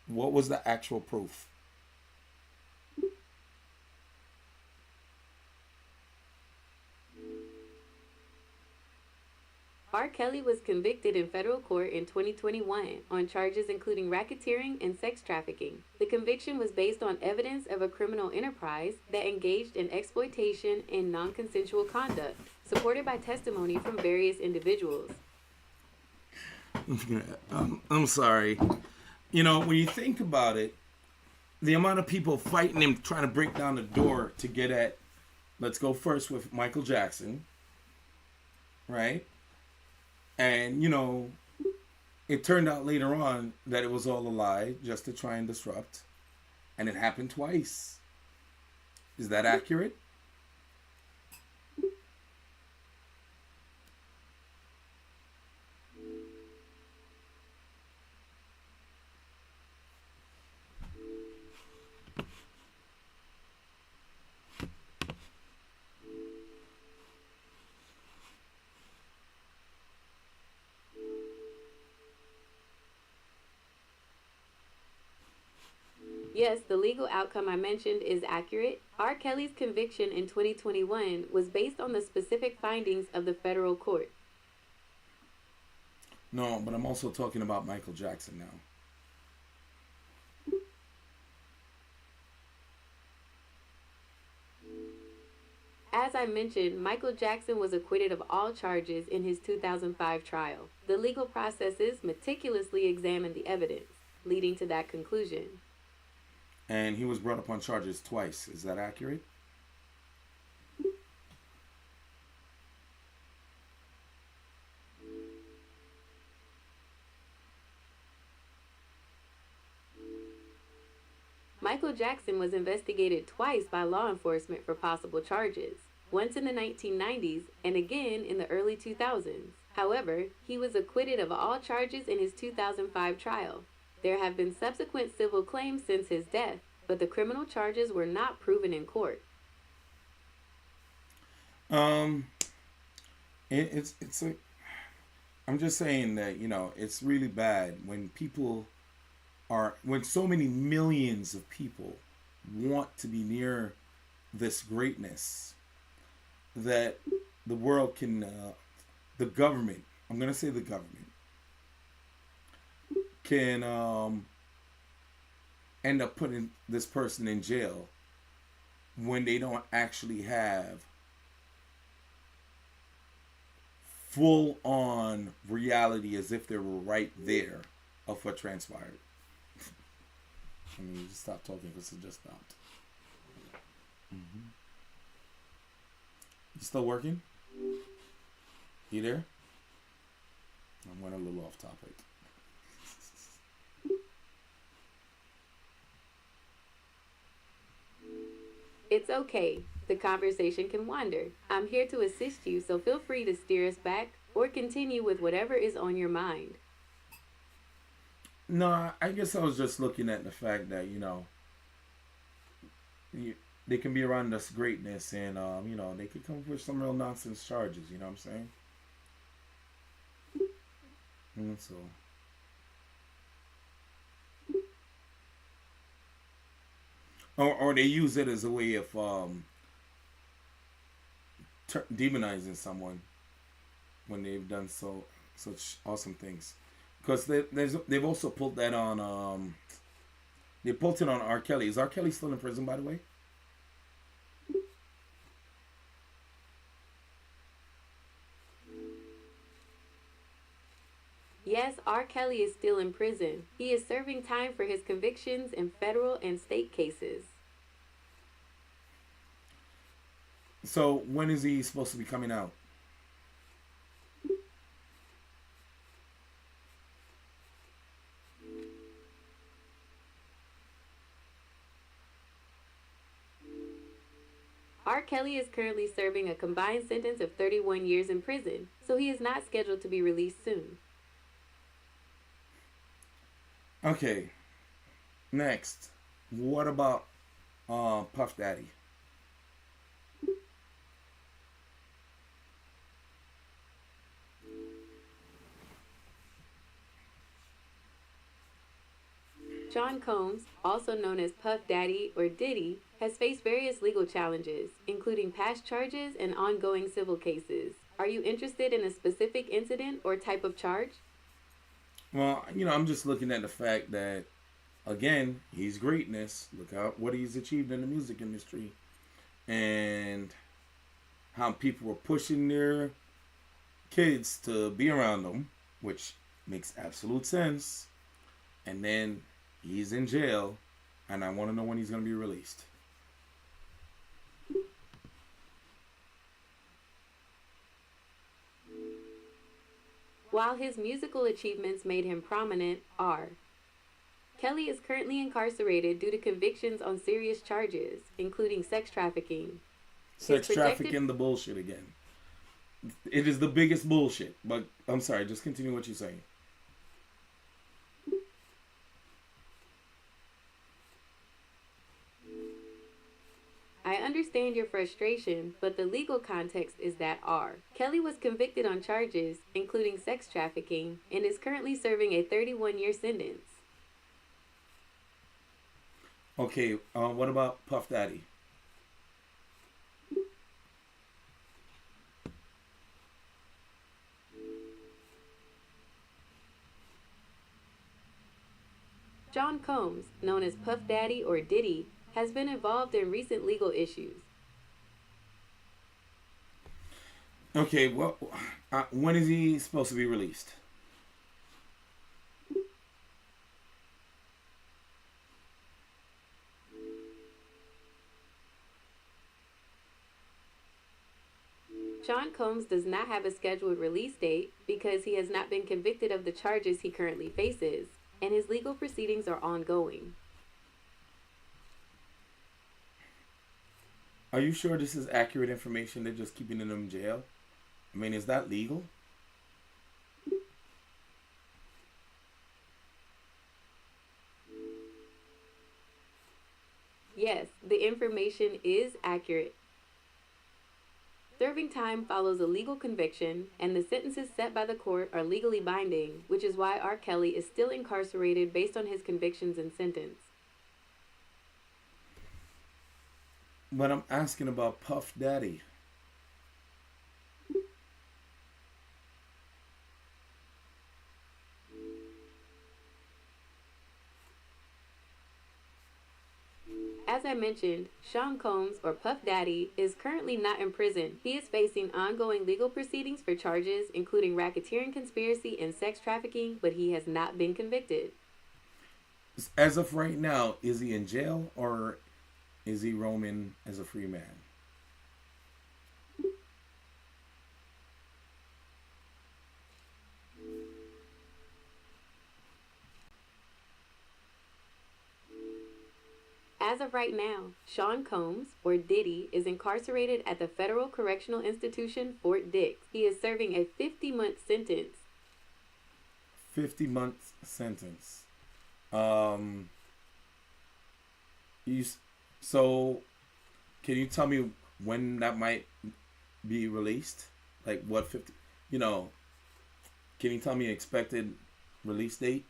What was the actual proof? R. Kelly was convicted in federal court in 2021 on charges including racketeering and sex trafficking. The conviction was based on evidence of a criminal enterprise that engaged in exploitation and non-consensual conduct, supported by testimony from various individuals. I'm sorry. When you think about it, the amount of people fighting him, trying to break down the door to get at, let's go first with Michael Jackson, right? And, it turned out later on that it was all a lie just to try and disrupt. And it happened twice. Is that accurate? Yes, the legal outcome I mentioned is accurate. R. Kelly's conviction in 2021 was based on the specific findings of the federal court. No, but I'm also talking about Michael Jackson now. As I mentioned, Michael Jackson was acquitted of all charges in his 2005 trial. The legal processes meticulously examined the evidence, leading to that conclusion. And he was brought up on charges twice. Is that accurate? Michael Jackson was investigated twice by law enforcement for possible charges, once in the 1990s and again in the early 2000s. However, he was acquitted of all charges in his 2005 trial. There have been subsequent civil claims since his death, but the criminal charges were not proven in court. Um, it's a. I'm just saying that it's really bad when when so many millions of people want to be near this greatness that the world can, the government. I'm gonna say the government can end up putting this person in jail when they don't actually have full on reality as if they were right there of what transpired. I mean, just stop talking because it just stopped. Mm-hmm. You still working? You there? I went a little off topic. It's okay. The conversation can wander. I'm here to assist you, so feel free to steer us back or continue with whatever is on your mind. No, I guess I was just looking at the fact that, they can be around this greatness and, they could come up with some real nonsense charges, you know what I'm saying? And so. Or they use it as a way of demonizing someone when they've done such awesome things. Because they've also pulled that on. They pulled it on R. Kelly. Is R. Kelly still in prison, by the way? Yes, R. Kelly is still in prison. He is serving time for his convictions in federal and state cases. So when is he supposed to be coming out? R. Kelly is currently serving a combined sentence of 31 years in prison, so he is not scheduled to be released soon. Okay. Next. What about Puff Daddy? John Combs, also known as Puff Daddy or Diddy, has faced various legal challenges, including past charges and ongoing civil cases. Are you interested in a specific incident or type of charge? Well, I'm just looking at the fact that, again, he's greatness. Look at what he's achieved in the music industry. And how people were pushing their kids to be around them, which makes absolute sense. And then he's in jail, and I want to know when he's going to be released. While his musical achievements made him prominent, Kelly is currently incarcerated due to convictions on serious charges, including sex trafficking. Sex trafficking, the bullshit again. It is the biggest bullshit. But I'm sorry, just continue what you're saying. I understand your frustration, but the legal context is that Kelly was convicted on charges, including sex trafficking, and is currently serving a 31-year sentence. Okay, what about Puff Daddy? John Combs, known as Puff Daddy or Diddy, has been involved in recent legal issues. Okay, well, when is he supposed to be released? Sean Combs does not have a scheduled release date because he has not been convicted of the charges he currently faces, and his legal proceedings are ongoing. Are you sure this is accurate information? They're just keeping him in jail. I mean, is that legal? Yes, the information is accurate. Serving time follows a legal conviction, and the sentences set by the court are legally binding, which is why R. Kelly is still incarcerated based on his convictions and sentence. But I'm asking about Puff Daddy. As I mentioned, Sean Combs, or Puff Daddy, is currently not in prison. He is facing ongoing legal proceedings for charges including racketeering conspiracy and sex trafficking, but he has not been convicted. As of right now, is he in jail or is he roaming as a free man? As of right now, Sean Combs, or Diddy, is incarcerated at the Federal Correctional Institution, Fort Dix. He is serving a 50-month sentence. 50 month sentence. Um, you, so, can you tell me when that might be released? Like what 50? You know, can you tell me expected release date?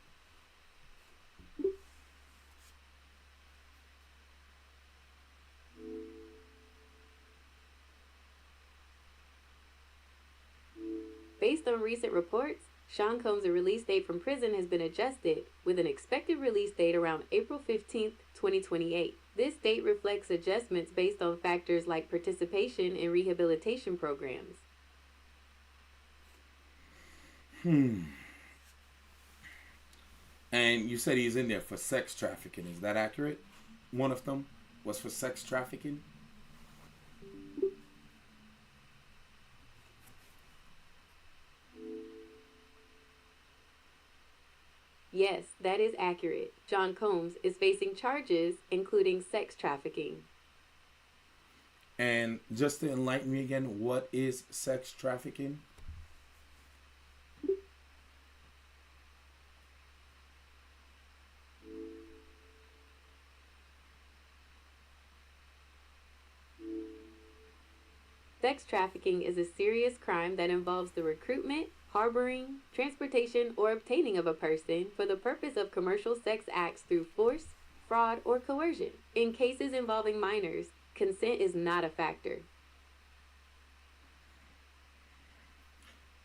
Based on recent reports, Sean Combs' release date from prison has been adjusted, with an expected release date around April 15th, 2028. This date reflects adjustments based on factors like participation in rehabilitation programs. And you said he's in there for sex trafficking. Is that accurate? One of them was for sex trafficking. Yes, that is accurate. Sean Combs is facing charges including sex trafficking. And just to enlighten me again, what is sex trafficking? Sex trafficking is a serious crime that involves the recruitment, harboring, transportation, or obtaining of a person for the purpose of commercial sex acts through force, fraud, or coercion. In cases involving minors, consent is not a factor.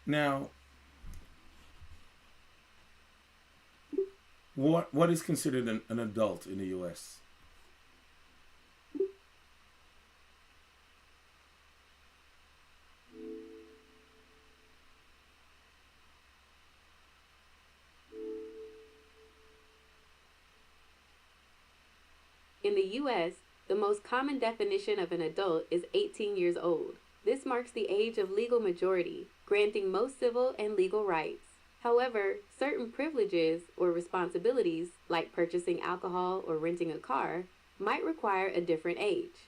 Now, what is considered an adult in the U.S.? In the U.S., the most common definition of an adult is 18 years old. This marks the age of legal majority, granting most civil and legal rights. However, certain privileges or responsibilities, like purchasing alcohol or renting a car, might require a different age.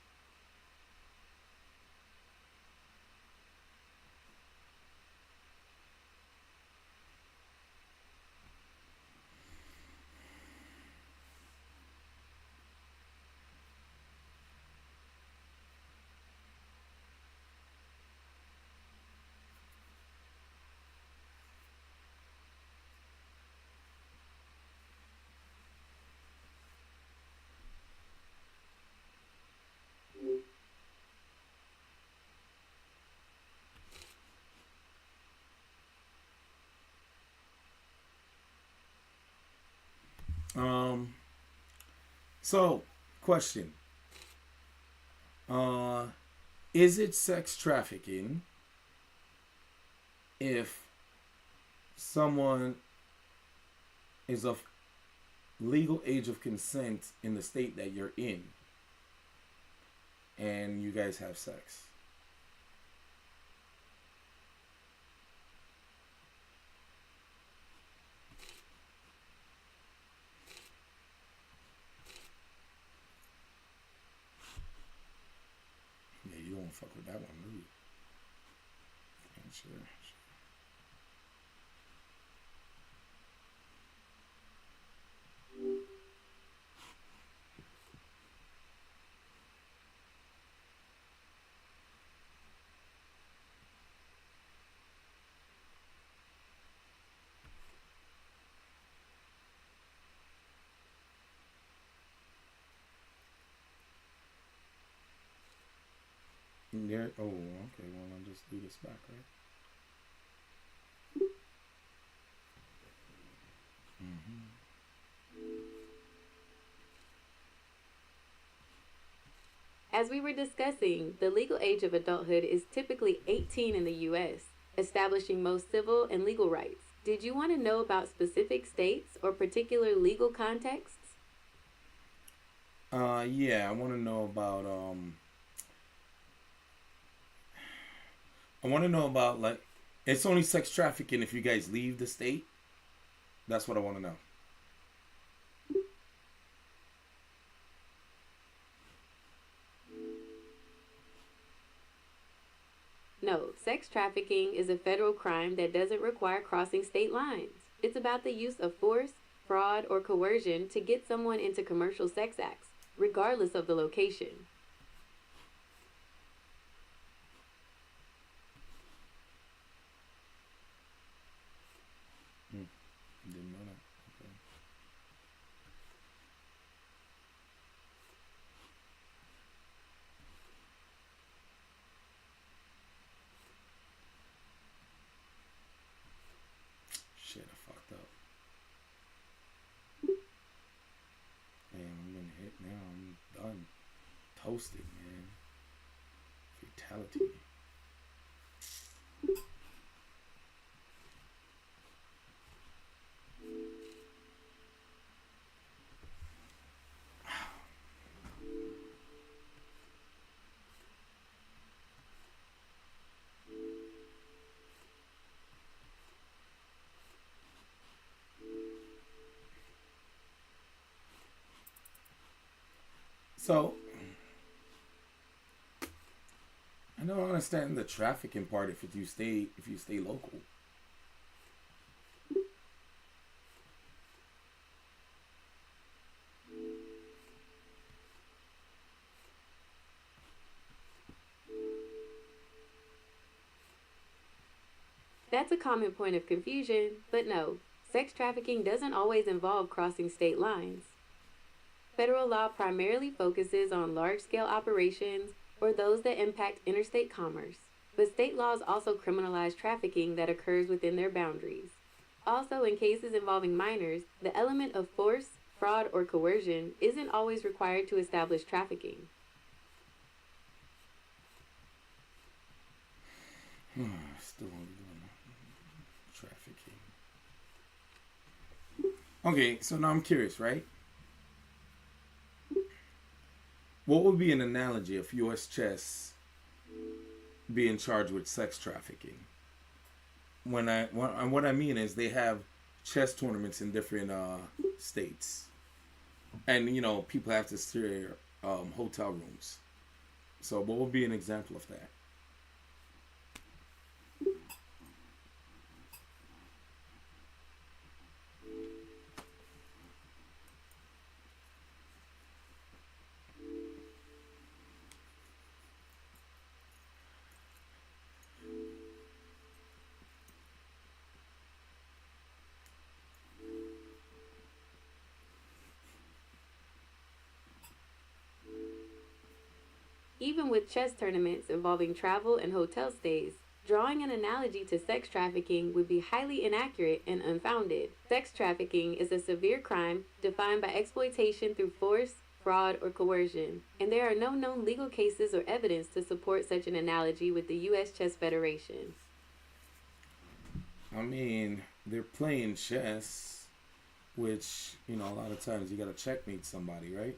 Um. So, question: uh, Is it sex trafficking if someone is of legal age of consent in the state that you're in and you guys have sex. Yeah, you don't fuck with that one, do you? Sure. Yeah. Oh, okay. Well, I'll just do this back, right? As we were discussing, the legal age of adulthood is typically 18 in the U.S., establishing most civil and legal rights. Did you want to know about specific states or particular legal contexts? Yeah, I want to know about I want to know about, like, it's only sex trafficking if you guys leave the state. That's what I want to know. No, sex trafficking is a federal crime that doesn't require crossing state lines. It's about the use of force, fraud, or coercion to get someone into commercial sex acts, regardless of the location. Didn't know that. Okay. Shit, I fucked up. Man, I'm getting hit now. I'm done. Toasted, man. Fatality. So, I don't understand the trafficking part if you stay local. That's a common point of confusion, but no, sex trafficking doesn't always involve crossing state lines. Federal law primarily focuses on large scale operations or those that impact interstate commerce, but state laws also criminalize trafficking that occurs within their boundaries. Also, in cases involving minors, the element of force, fraud, or coercion isn't always required to establish trafficking. Still only doing trafficking. Okay, so now I'm curious, right? What would be an analogy of U.S. chess being charged with sex trafficking? What I mean is they have chess tournaments in different states, and people have to share hotel rooms. So what would be an example of that? Even with chess tournaments involving travel and hotel stays, drawing an analogy to sex trafficking would be highly inaccurate and unfounded. Sex trafficking is a severe crime defined by exploitation through force, fraud, or coercion, and there are no known legal cases or evidence to support such an analogy with the U.S. Chess Federation. I mean, they're playing chess, which, a lot of times you gotta checkmate somebody, right?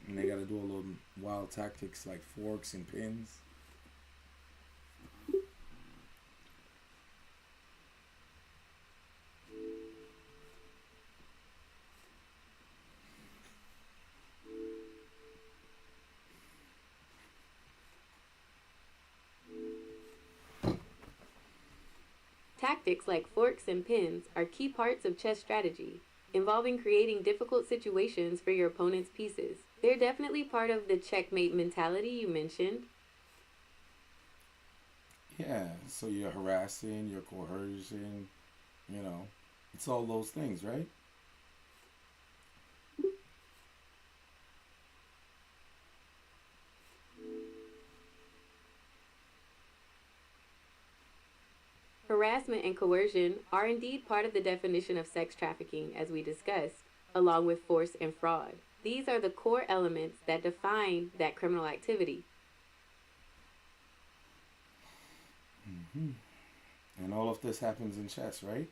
And they gotta do a little wild tactics like forks and pins. Tactics like forks and pins are key parts of chess strategy, involving creating difficult situations for your opponent's pieces. They're definitely part of the checkmate mentality you mentioned. Yeah, so you're harassing, you're coercing, you know, it's all those things, right? Harassment and coercion are indeed part of the definition of sex trafficking, as we discussed, along with force and fraud. These are the core elements that define that criminal activity. And all of this happens in chess, right?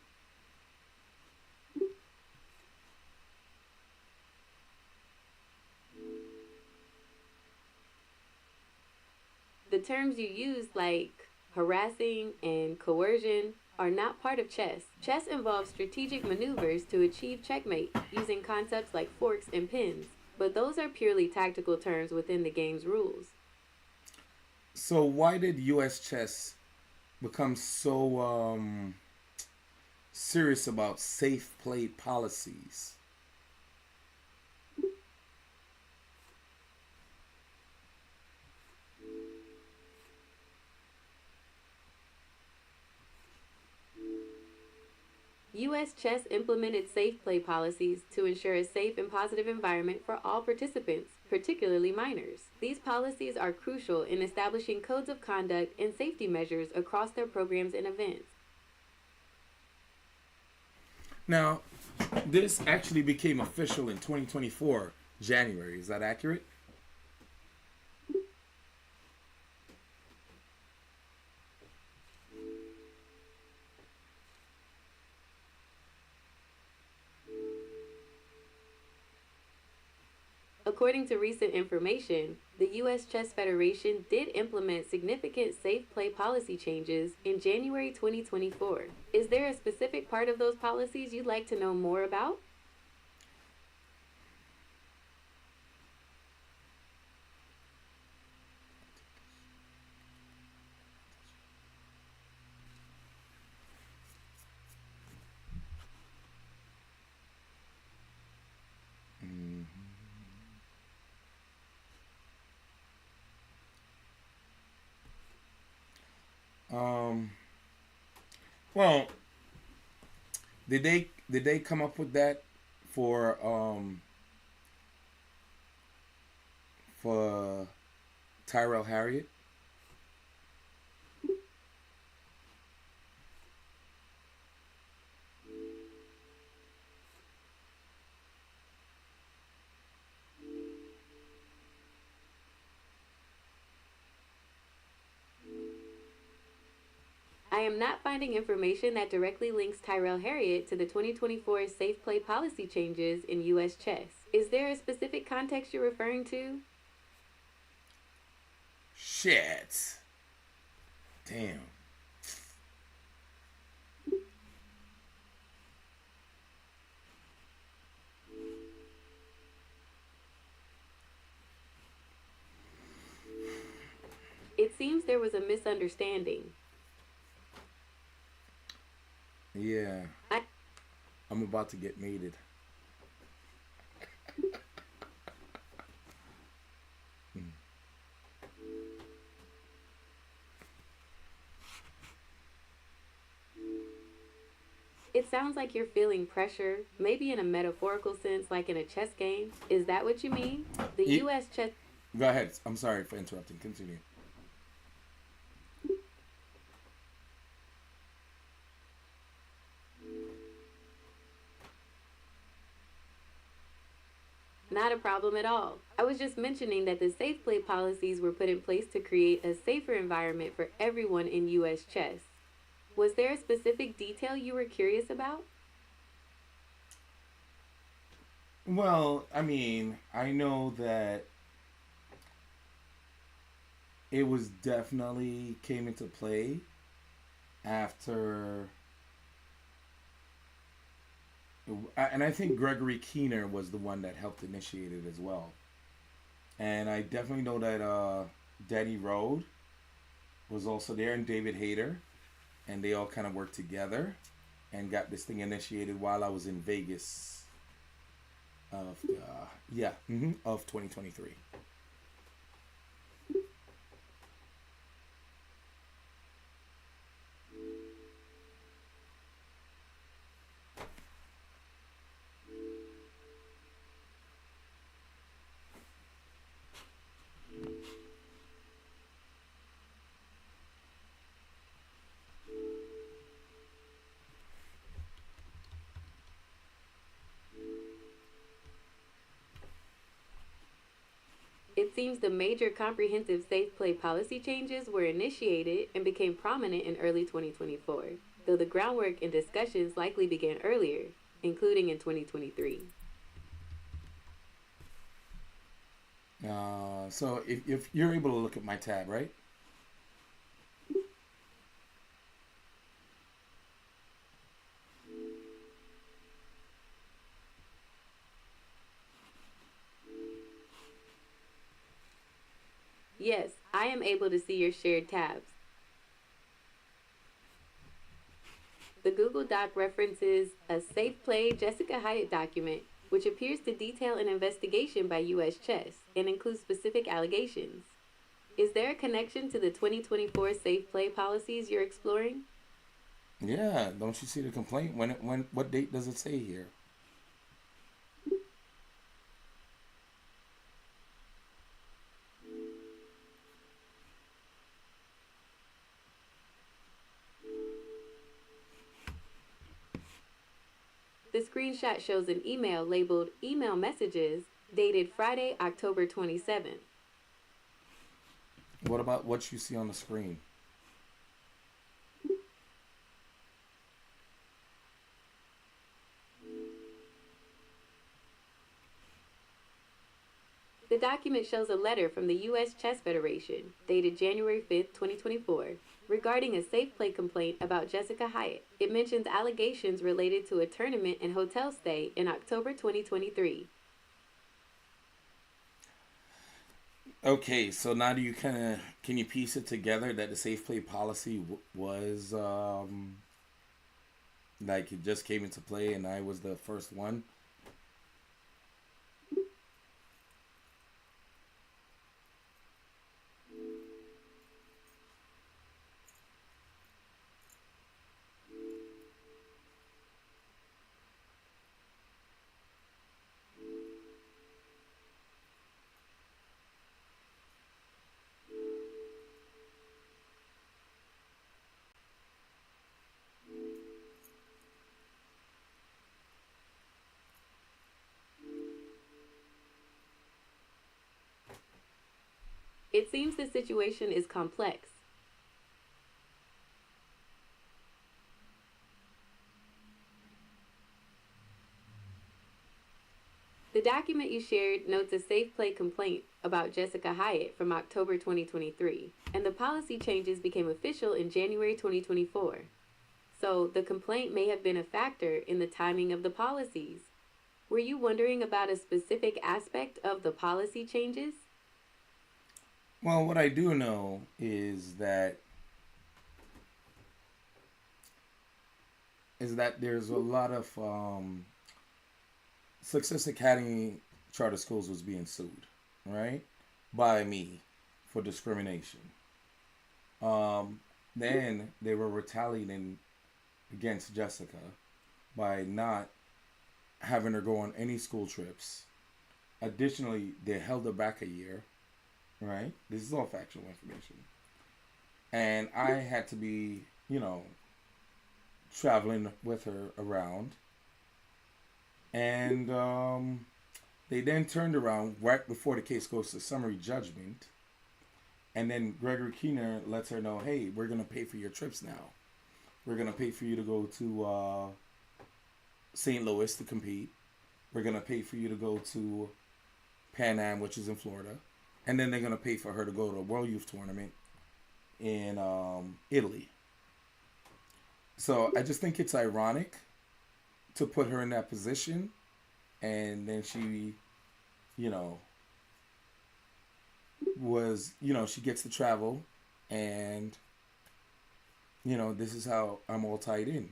The terms you use, like harassing and coercion, are not part of chess. Chess involves strategic maneuvers to achieve checkmate using concepts like forks and pins, but those are purely tactical terms within the game's rules. So why did U.S. chess become so serious about safe play policies? U.S. chess implemented safe play policies to ensure a safe and positive environment for all participants, particularly minors. These policies are crucial in establishing codes of conduct and safety measures across their programs and events. Now, this actually became official in 2024, January. Is that accurate? According to recent information, the U.S. Chess Federation did implement significant safe play policy changes in January 2024. Is there a specific part of those policies you'd like to know more about? Um, well, did they come up with that for for Tyrell Harriott? I am not finding information that directly links Tyrell Harriott to the 2024 safe play policy changes in U.S. chess. Is there a specific context you're referring to? Shit. Damn. It seems there was a misunderstanding. Yeah. I I'm about to get mated. It sounds like you're feeling pressure, maybe in a metaphorical sense, like in a chess game. Is that what you mean? The Ye- U.S. chess. Go ahead. I'm sorry for interrupting. Continue. Not a problem at all. I was just mentioning that the safe play policies were put in place to create a safer environment for everyone in U.S. chess. Was there a specific detail you were curious about? Well, I mean, I know that it was definitely came into play after, and I think Gregory Keener was the one that helped initiate it as well. And I definitely know that Danny Rode was also there, and David Hayter, and they all kind of worked together and got this thing initiated while I was in Vegas of of 2023. It seems the major comprehensive safe play policy changes were initiated and became prominent in early 2024, though the groundwork and discussions likely began earlier, including in 2023. So if you're able to look at my tab, right? Yes, I am able to see your shared tabs. The Google Doc references a Safe Play Jessica Hyatt document, which appears to detail an investigation by U.S. Chess and includes specific allegations. Is there a connection to the 2024 Safe Play policies you're exploring? Yeah, don't you see the complaint? What date does it say here? The screenshot shows an email labeled Email Messages dated Friday, October 27th. What about what you see on the screen? The document shows a letter from the U.S. Chess Federation, dated January 5th, 2024, regarding a safe play complaint about Jessica Hyatt. It mentions allegations related to a tournament and hotel stay in October 2023. Okay, so now do you can you piece it together that the safe play policy was like it just came into play and I was the first one? It seems the situation is complex. The document you shared notes a safe play complaint about Jessica Hyatt from October 2023, and the policy changes became official in January 2024. So the complaint may have been a factor in the timing of the policies. Were you wondering about a specific aspect of the policy changes? Well, what I do know is that there's a lot of Success Academy charter schools was being sued, right, by me for discrimination. Then they were retaliating against Jessica by not having her go on any school trips. Additionally, they held her back a year, right? This is all factual information. And I had to be, traveling with her around. And they then turned around right before the case goes to summary judgment. And then Gregory Keener lets her know, hey, we're going to pay for your trips now. We're gonna pay for you to go to St. Louis to compete. We're gonna pay for you to go to Pan Am, which is in Florida, and then they're gonna pay for her to go to a World Youth Tournament in Italy. So I just think it's ironic to put her in that position, and then she, you know, she gets to travel, and this is how I'm all tied in.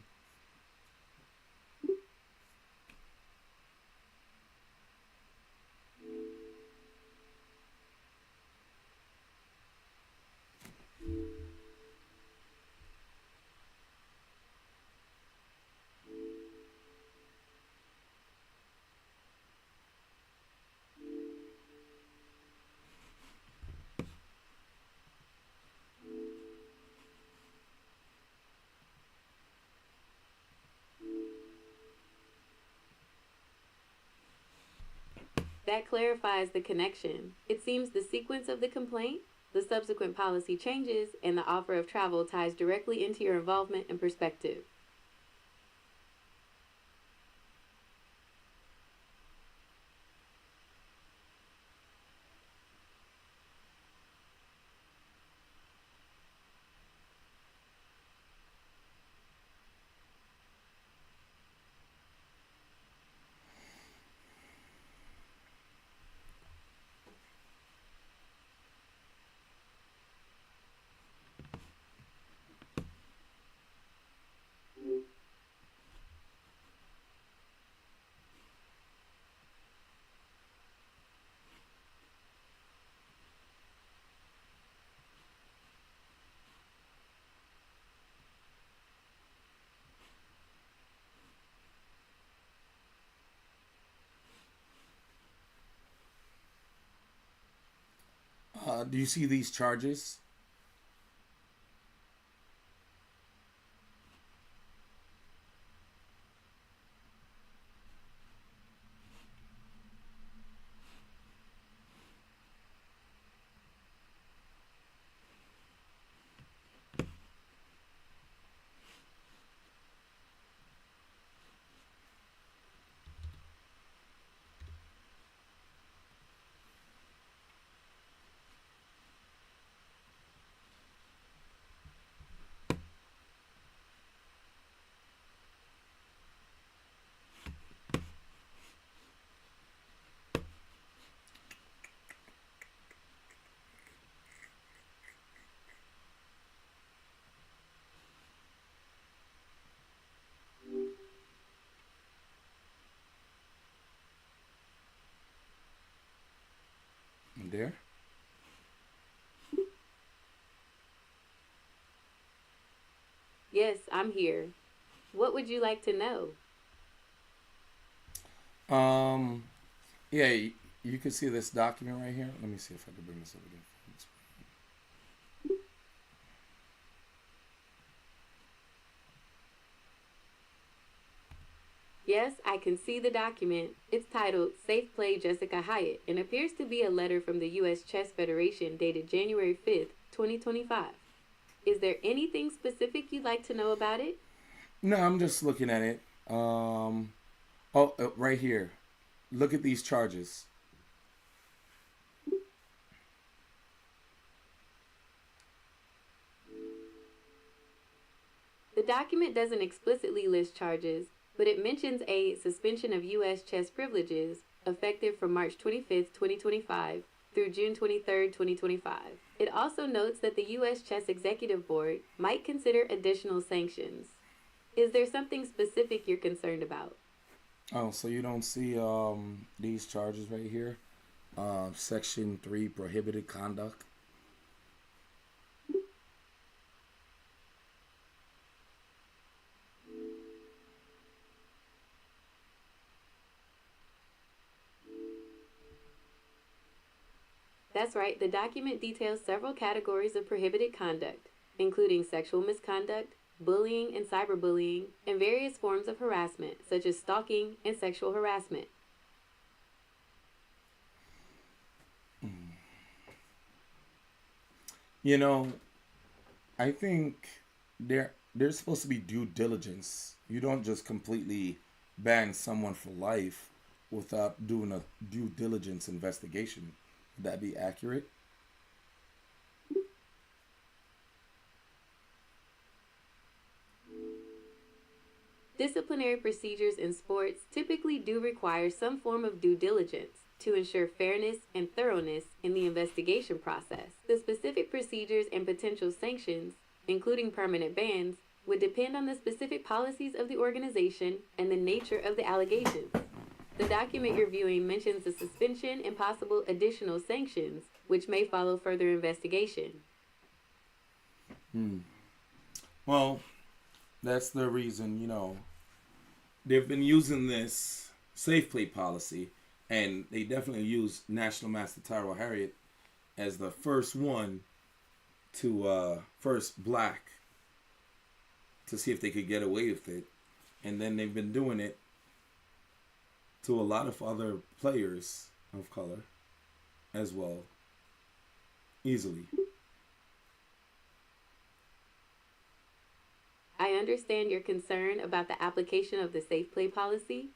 That clarifies the connection. It seems the sequence of the complaint, the subsequent policy changes, and the offer of travel ties directly into your involvement and perspective. Do you see these charges? There. Yes, I'm here. What would you like to know? Um, yeah, you can see this document right here. Let me see if I can bring this up again. Yes, I can see the document. It's titled Safe Play Jessica Hyatt and appears to be a letter from the U.S. Chess Federation dated January 5th, 2025. Is there anything specific you'd like to know about it? No, I'm just looking at it. Right here. Look at these charges. The document doesn't explicitly list charges, but it mentions a suspension of U.S. chess privileges effective from March 25th, 2025 through June 23rd, 2025. It also notes that the U.S. Chess Executive Board might consider additional sanctions. Is there something specific you're concerned about? Oh, so you don't see these charges right here? Section 3, prohibited conduct. That's right, the document details several categories of prohibited conduct, including sexual misconduct, bullying and cyberbullying, and various forms of harassment, such as stalking and sexual harassment. You know, I think there's supposed to be due diligence. You don't just completely ban someone for life without doing a due diligence investigation. Would that be accurate? Disciplinary procedures in sports typically do require some form of due diligence to ensure fairness and thoroughness in the investigation process. The specific procedures and potential sanctions, including permanent bans, would depend on the specific policies of the organization and the nature of the allegations. The document you're viewing mentions the suspension and possible additional sanctions, which may follow further investigation. Well, that's the reason, they've been using this safe play policy, and they definitely use National Master Tyrell Harriott as the first one to, first black, to see if they could get away with it. And then they've been doing it to a lot of other players of color as well, easily. I understand your concern about the application of the safe play policy.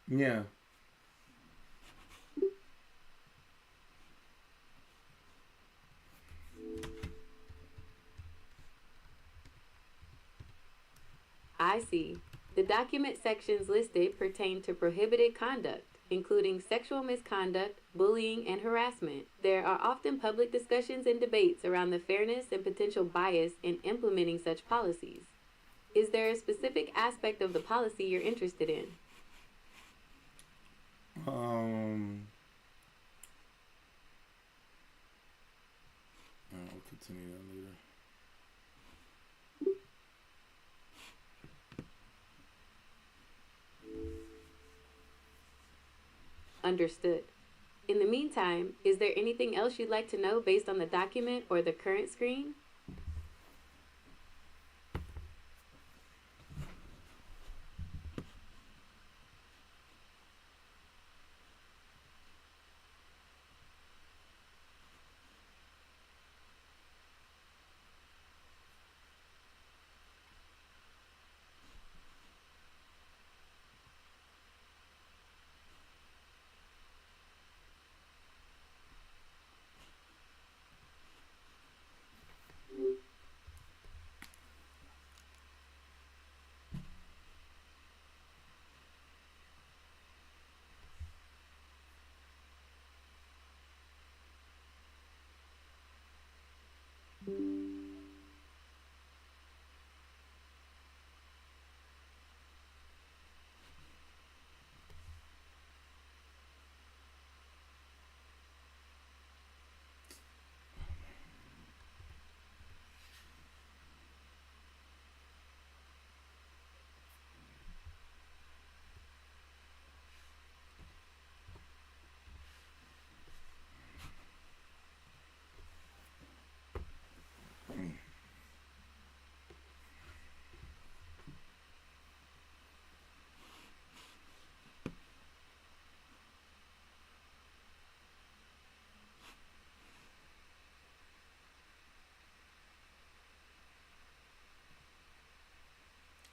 Yeah. I see. The document sections listed pertain to prohibited conduct, including sexual misconduct, bullying, and harassment. There are often public discussions and debates around the fairness and potential bias in implementing such policies. Is there a specific aspect of the policy you're interested in? I'll continue that later. Understood. In the meantime, is there anything else you'd like to know based on the document or the current screen?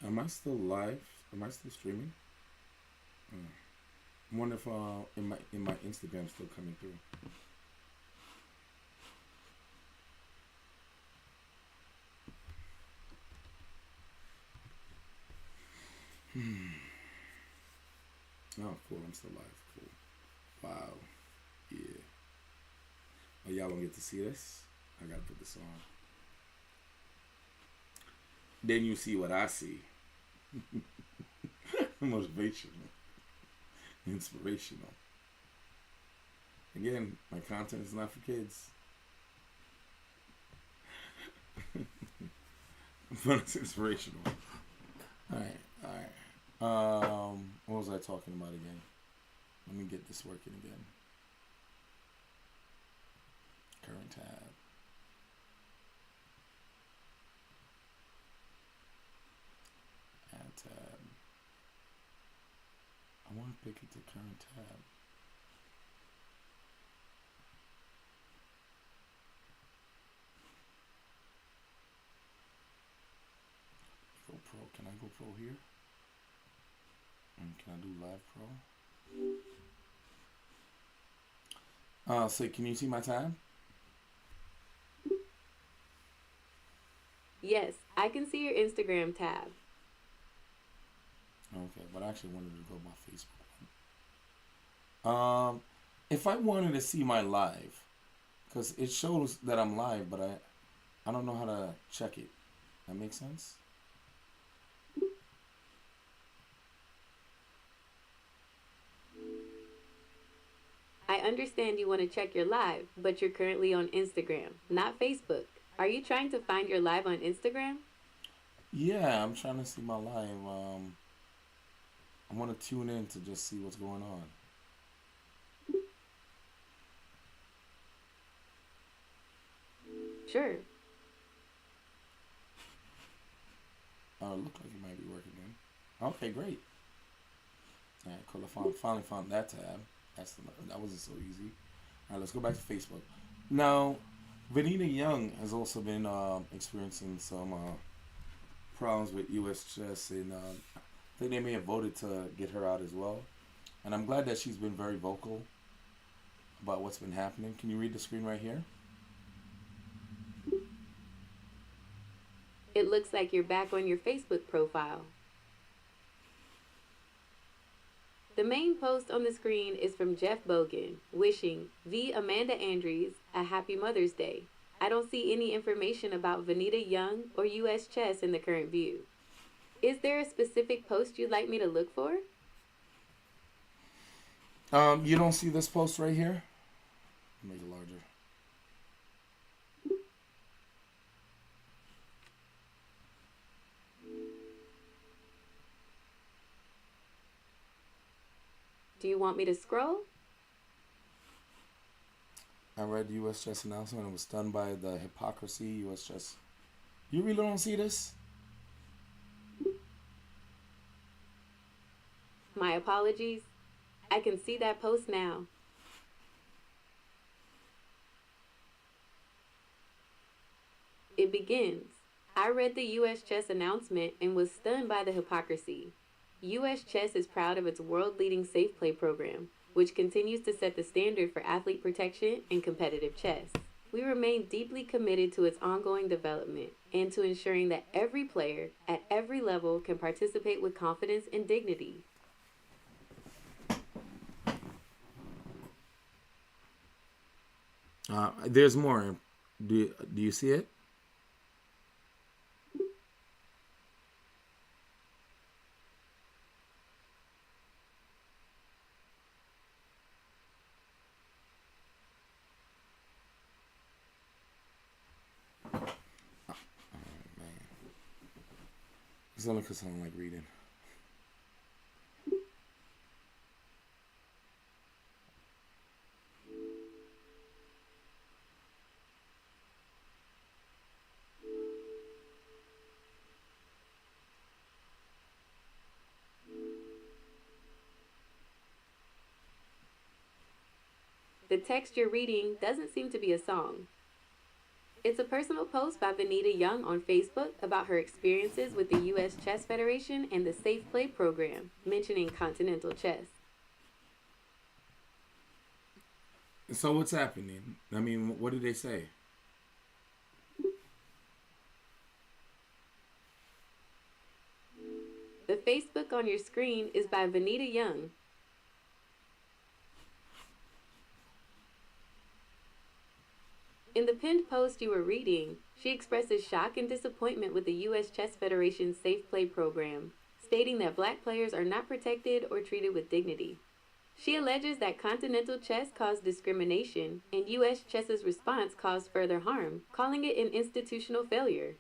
Am I still live? Am I still streaming? I wonder if in my Instagram still coming through. Oh, cool. I'm still live. Cool. Wow. Yeah. Oh, y'all don't get to see this? I gotta put this on. Then you see what I see. Motivational. Inspirational. Again, my content is not for kids. But it's inspirational. Alright. What was I talking about again? Let me get this working again. Current tab. Add tab. I want to pick it to current tab. can I go pro here? And can I do live pro? So can you see my tab? Yes, I can see your Instagram tab. Okay, but I actually wanted to go by Facebook. If I wanted to see my live, because it shows that I'm live, but I don't know how to check it. That makes sense? I understand you want to check your live, but you're currently on Instagram, not Facebook. Are you trying to find your live on Instagram? Yeah, I'm trying to see my live. I want to tune in to just see what's going on. Sure. Oh, it looked like it might be working then. Okay, great. Alright, cool. I finally found that tab. That wasn't so easy. Alright, let's go back to Facebook. Now, Vanita Young has also been experiencing some problems with U.S. chess, and I think they may have voted to get her out as well. And I'm glad that she's been very vocal about what's been happening. Can you read the screen right here? It looks like you're back on your Facebook profile. The main post on the screen is from Jeff Bogan, wishing V. Amanda Andrews a happy Mother's Day. I don't see any information about Vanita Young or U.S. chess in the current view. Is there a specific post you'd like me to look for? You don't see this post right here? Make it larger. Do you want me to scroll? I read U.S. chess announcement. It was done by the hypocrisy U.S. chess. You really don't see this? My apologies. I can see that post now. It begins. I read the U.S. chess announcement and was stunned by the hypocrisy. U.S. chess is proud of its world-leading safe play program, which continues to set the standard for athlete protection and competitive chess. We remain deeply committed to its ongoing development and to ensuring that every player at every level can participate with confidence and dignity. There's more. Do you see it? It's only because I don't like reading. The text you're reading doesn't seem to be a song. It's a personal post by Vanita Young on Facebook about her experiences with the U.S. Chess Federation and the Safe Play program, mentioning continental chess. So what's happening? I mean, what did they say? The Facebook on your screen is by Vanita Young. In the pinned post you were reading, she expresses shock and disappointment with the U.S. Chess Federation's Safe Play program, stating that black players are not protected or treated with dignity. She alleges that continental chess caused discrimination and U.S. chess's response caused further harm, calling it an institutional failure.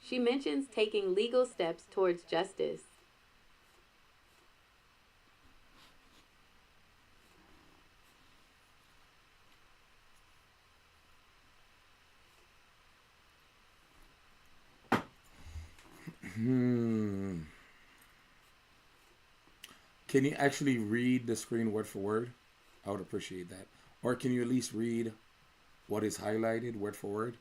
She mentions taking legal steps towards justice. Can you actually read the screen word for word? I would appreciate that. Or can you at least read what is highlighted word for word?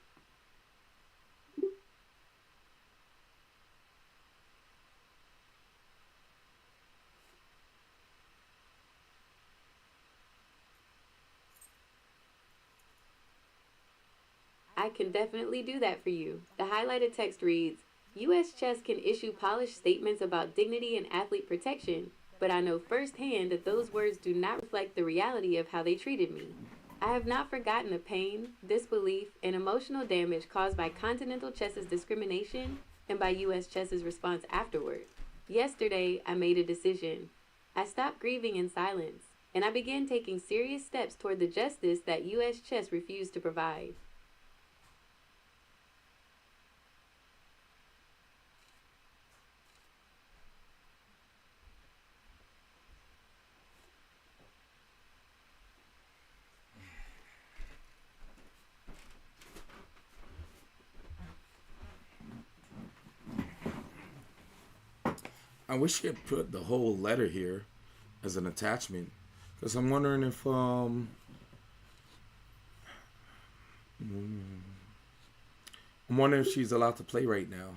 I can definitely do that for you. The highlighted text reads, U.S. Chess can issue polished statements about dignity and athlete protection, but I know firsthand that those words do not reflect the reality of how they treated me. I have not forgotten the pain, disbelief, and emotional damage caused by Continental Chess's discrimination and by U.S. Chess's response afterward. Yesterday, I made a decision. I stopped grieving in silence, and I began taking serious steps toward the justice that U.S. Chess refused to provide. I wish you had put the whole letter here as an attachment, because I'm wondering if I'm wondering if she's allowed to play right now.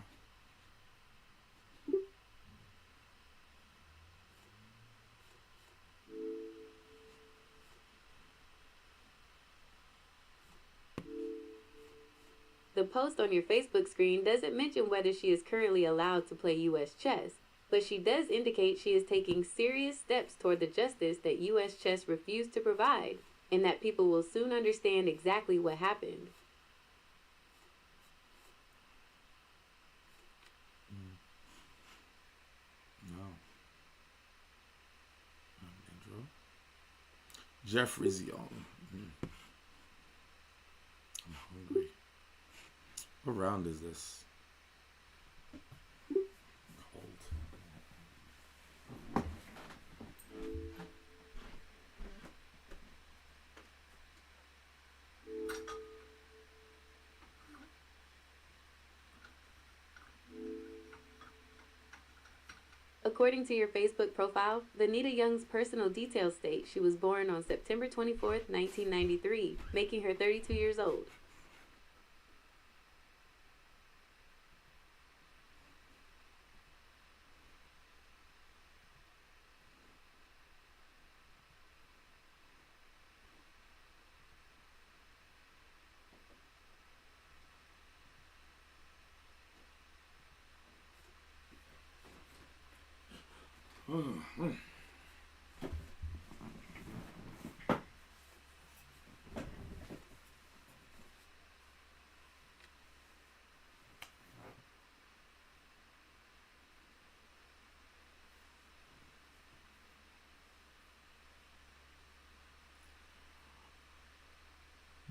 The post on your Facebook screen doesn't mention whether she is currently allowed to play U.S. chess, but she does indicate she is taking serious steps toward the justice that U.S. Chess refused to provide, and that people will soon understand exactly what happened. No. Intro. Jeffrey's young. I'm hungry. What round is this? According to your Facebook profile, Vanita Young's personal details state she was born on September 24th, 1993, making her 32 years old.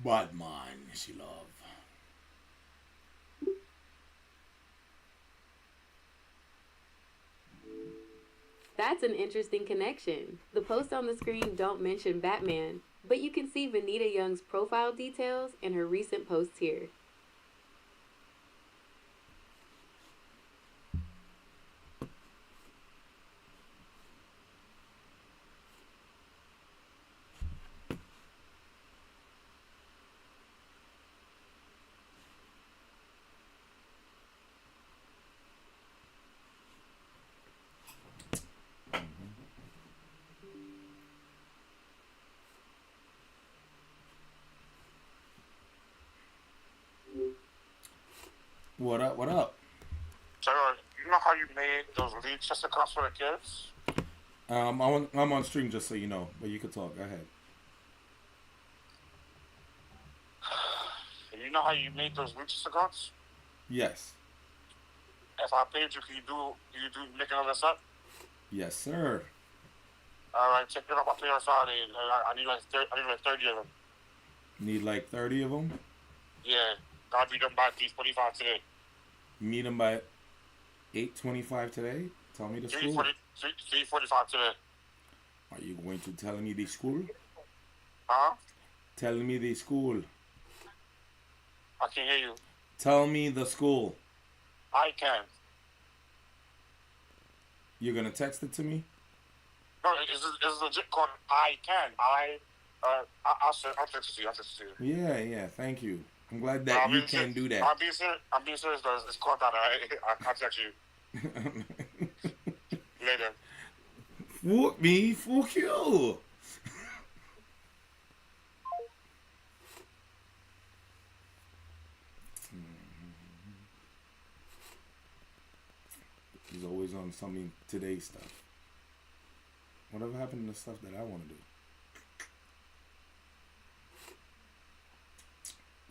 But mine, she love. That's an interesting connection. The posts on the screen don't mention Batman, but you can see Vanita Young's profile details and her recent posts here. What up? What up? Tyrell, you know how you made those lead chess accounts for the kids? I'm on stream, just so you know, but you can talk. Go ahead. You know how you made those lead chess accounts? Yes. If I paid you, can you make another set? Yes, sir. All right, check it out. I'll play on Friday. I need like 30 of them. Need like 30 of them? Yeah, gotta be done by 3:45 today. Meet them by 8:25 today? Tell me the school. 3:45 today. Are you going to tell me the school? Huh? Tell me the school. I can't hear you. Tell me the school. I can. You're going to text it to me? No, it's legit called I can. I'll text it to you. Yeah, thank you. I'm glad that you can do that. I'm being serious though. It's called that. I'll contact you later. Fuck me, fuck you. on some today's stuff. Whatever happened to the stuff that I want to do?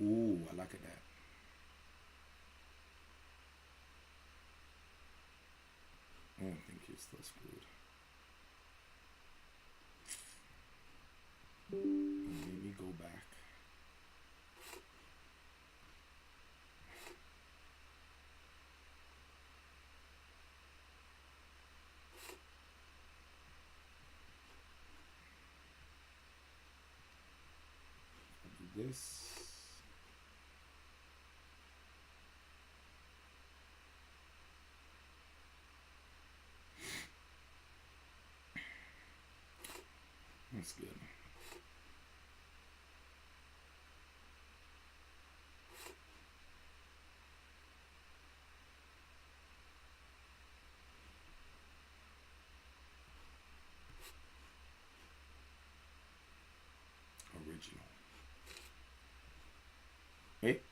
Ooh, I like it that. I don't think you're still screwed. Maybe go back. I'll do this. That's good. Original. Wait.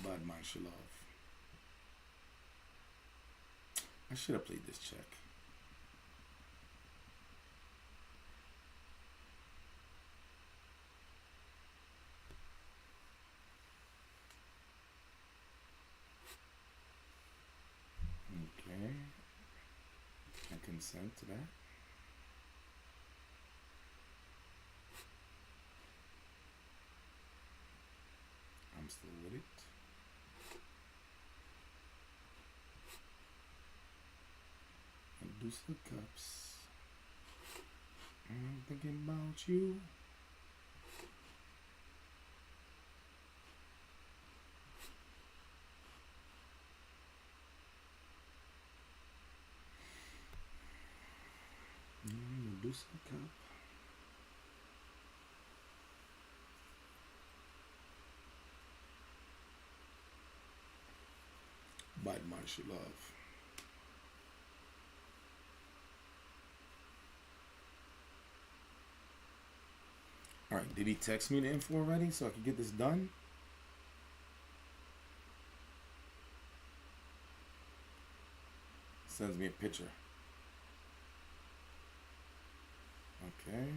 Bad man should love. I should have played this check. Okay. I consent to that. I'm still with it. And deuce of cups. I'm thinking about you. Deuce of cup. Bad man should love. Alright, did he text me the info already so I could get this done? Sends me a picture. Okay.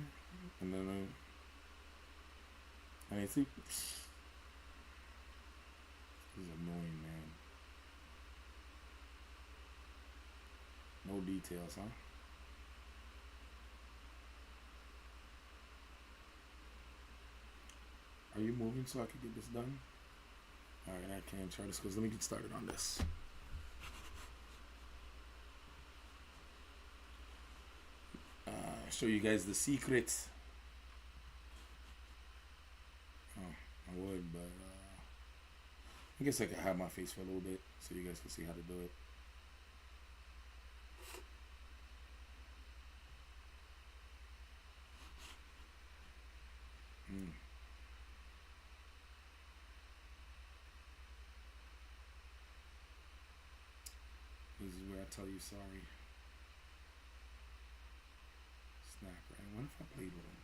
And then I see. This is annoying, man. No details, huh? Are you moving so I can get this done? Alright, I can't try this because let me get started on this. Show you guys the secret. Oh, I would, but I guess I could hide my face for a little bit so you guys can see how to do it. This is where I tell you sorry. Snap, right? What if I played with him?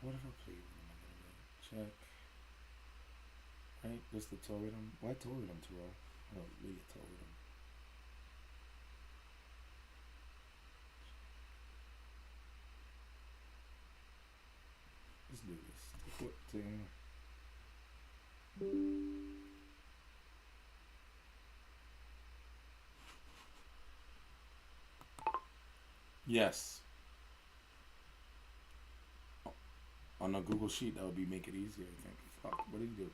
What if I played with him? Check. Right? Just the toe with him. Why toe with him, Tyrell? Oh, leave it toe with him. Let's do this. Yes. On a Google Sheet, that would be make it easier, I think. Fuck, what do you do?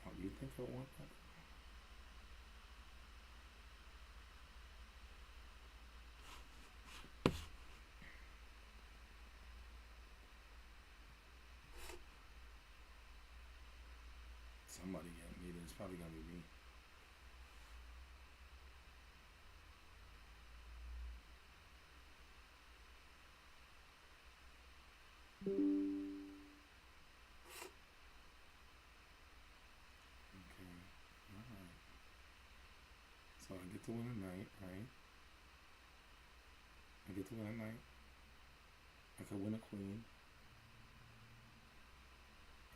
Oh, do you think I want that? Somebody getting needed. It's probably gonna be me. Okay. Alright. So I get to win a night, right? I get to win a night. I could win a queen.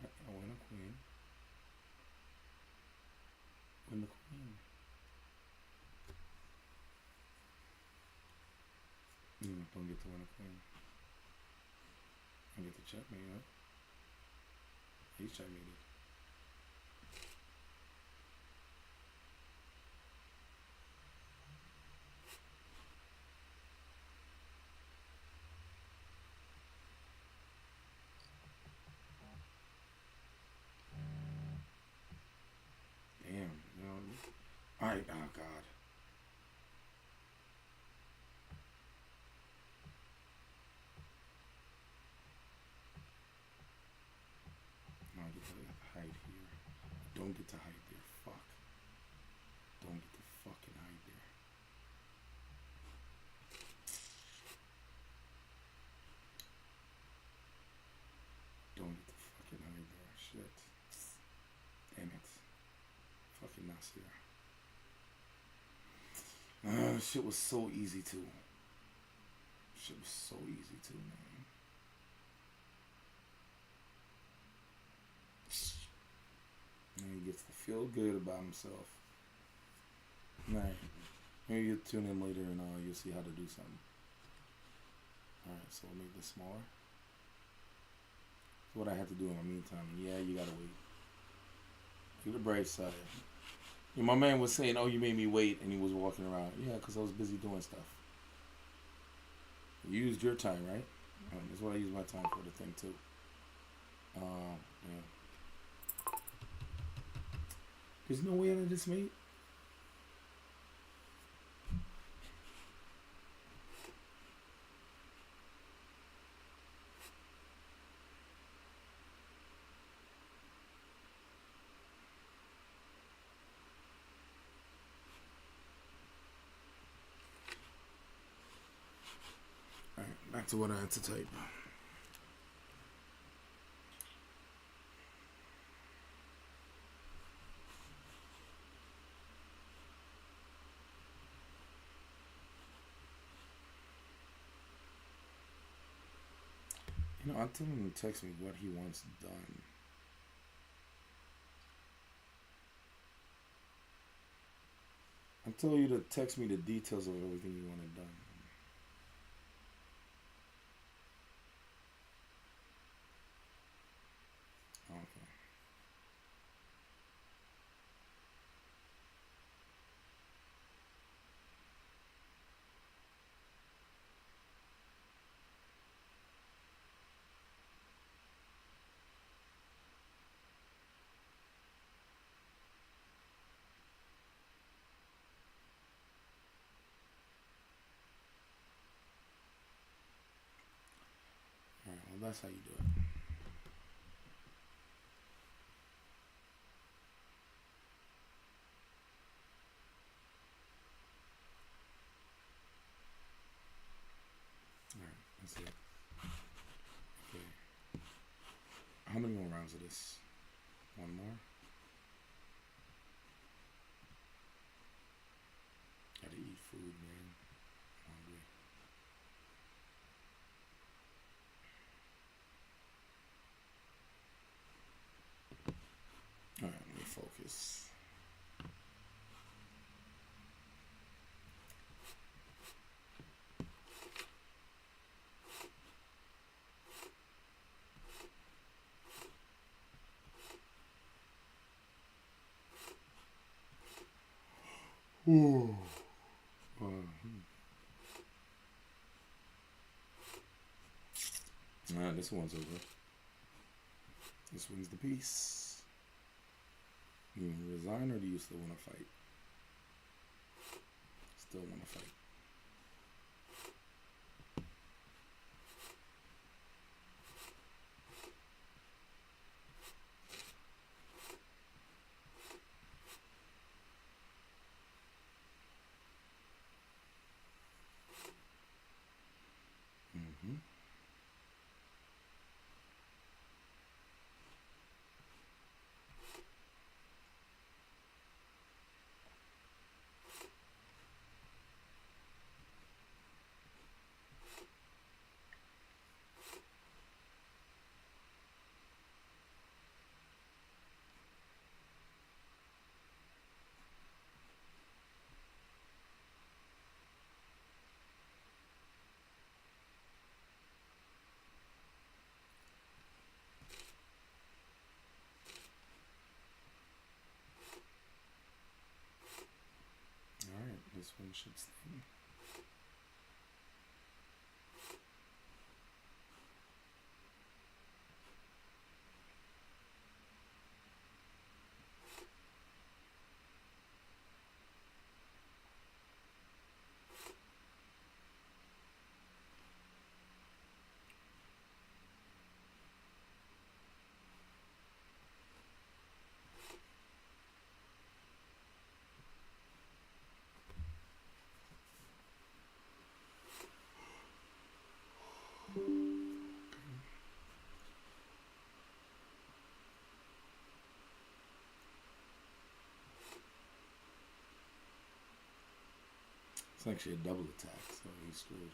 I win a queen. Win the queen. Don't get to win a queen. I get the checkmate, huh? He's checkmated. Damn, Alright, oh god. No, I get to hide here. Don't get to hide there. Fuck. Don't get to fucking hide there. Don't get to fucking hide there. Shit. Damn it. Fucking Nasir. Shit was so easy too. Shit was so easy too, man. And he gets to feel good about himself. Alright. Maybe you'll tune in later and you'll see how to do something. Alright, so we'll make this smaller. That's what I had to do in the meantime. Yeah, you gotta wait. Look at the bright side. Yeah, my man was saying, oh, you made me wait, and he was walking around. Yeah, because I was busy doing stuff. You used your time, right? That's what I use my time for, the thing, too. Yeah. There's no way out of this, mate. Alright, back to what I had to type. I'll tell him to text me what he wants done. I'll tell you to text me the details of everything you want it done. Okay. Alright, well that's how you do it. Alright, that's it. Okay. How many more rounds of this? One more? Gotta eat food, man. I'm hungry. Alright, let me focus. Ooh. This one's over. This one's the piece. You resign or do you still want to fight? Still want to fight. one should stay. It's actually a double attack, so he's screwed.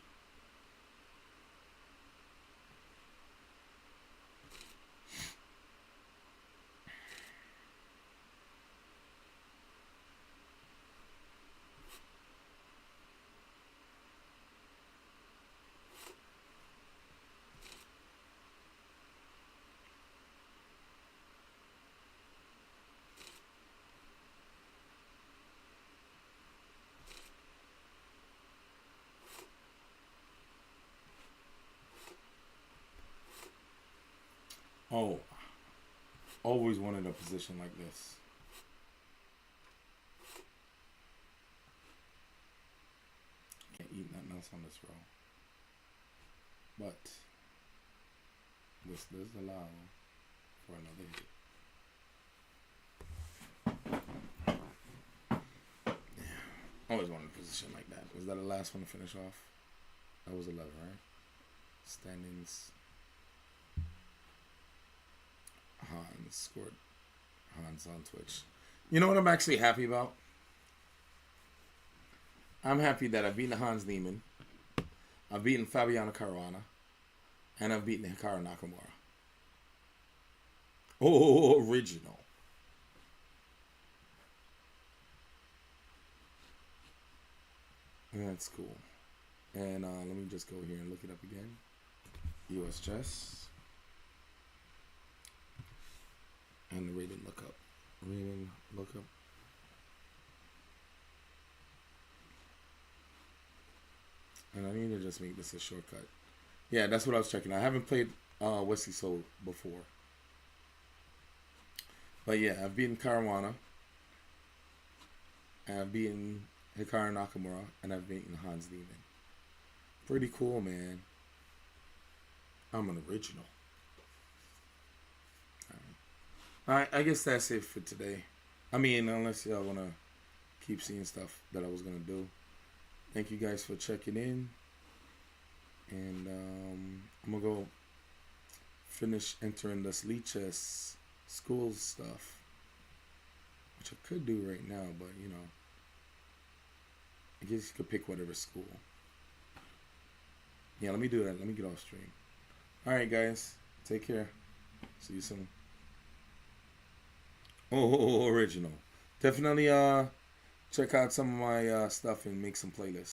Oh, always wanted a position like this. Can't eat nothing else on this row. But this does allow for another hit. Yeah, always wanted a position like that. Was that the last one to finish off? That was 11, right? Standings. Hans scored. Hans on Twitch. You know what I'm actually happy about? I'm happy that I've beaten Hans Niemann, I've beaten Fabiano Caruana, and I've beaten Hikaru Nakamura. Oh, original. That's cool. And let me just go here and look it up again. US Chess. And the rated lookup. Rated lookup. And I need to just make this a shortcut. Yeah, that's what I was checking. I haven't played Wesley Soul before. But yeah, I've beaten Caruana. And I've beaten Hikaru Nakamura. And I've beaten Hans Niemann. Pretty cool, man. I'm an original. Alright, I guess that's it for today. I mean, unless y'all want to keep seeing stuff that I was going to do. Thank you guys for checking in. And I'm going to go finish entering this Lichess school stuff. Which I could do right now, but you know. I guess you could pick whatever school. Yeah, let me do that. Let me get off stream. Alright, guys. Take care. See you soon. Oh, original. Definitely check out some of my stuff and make some playlists.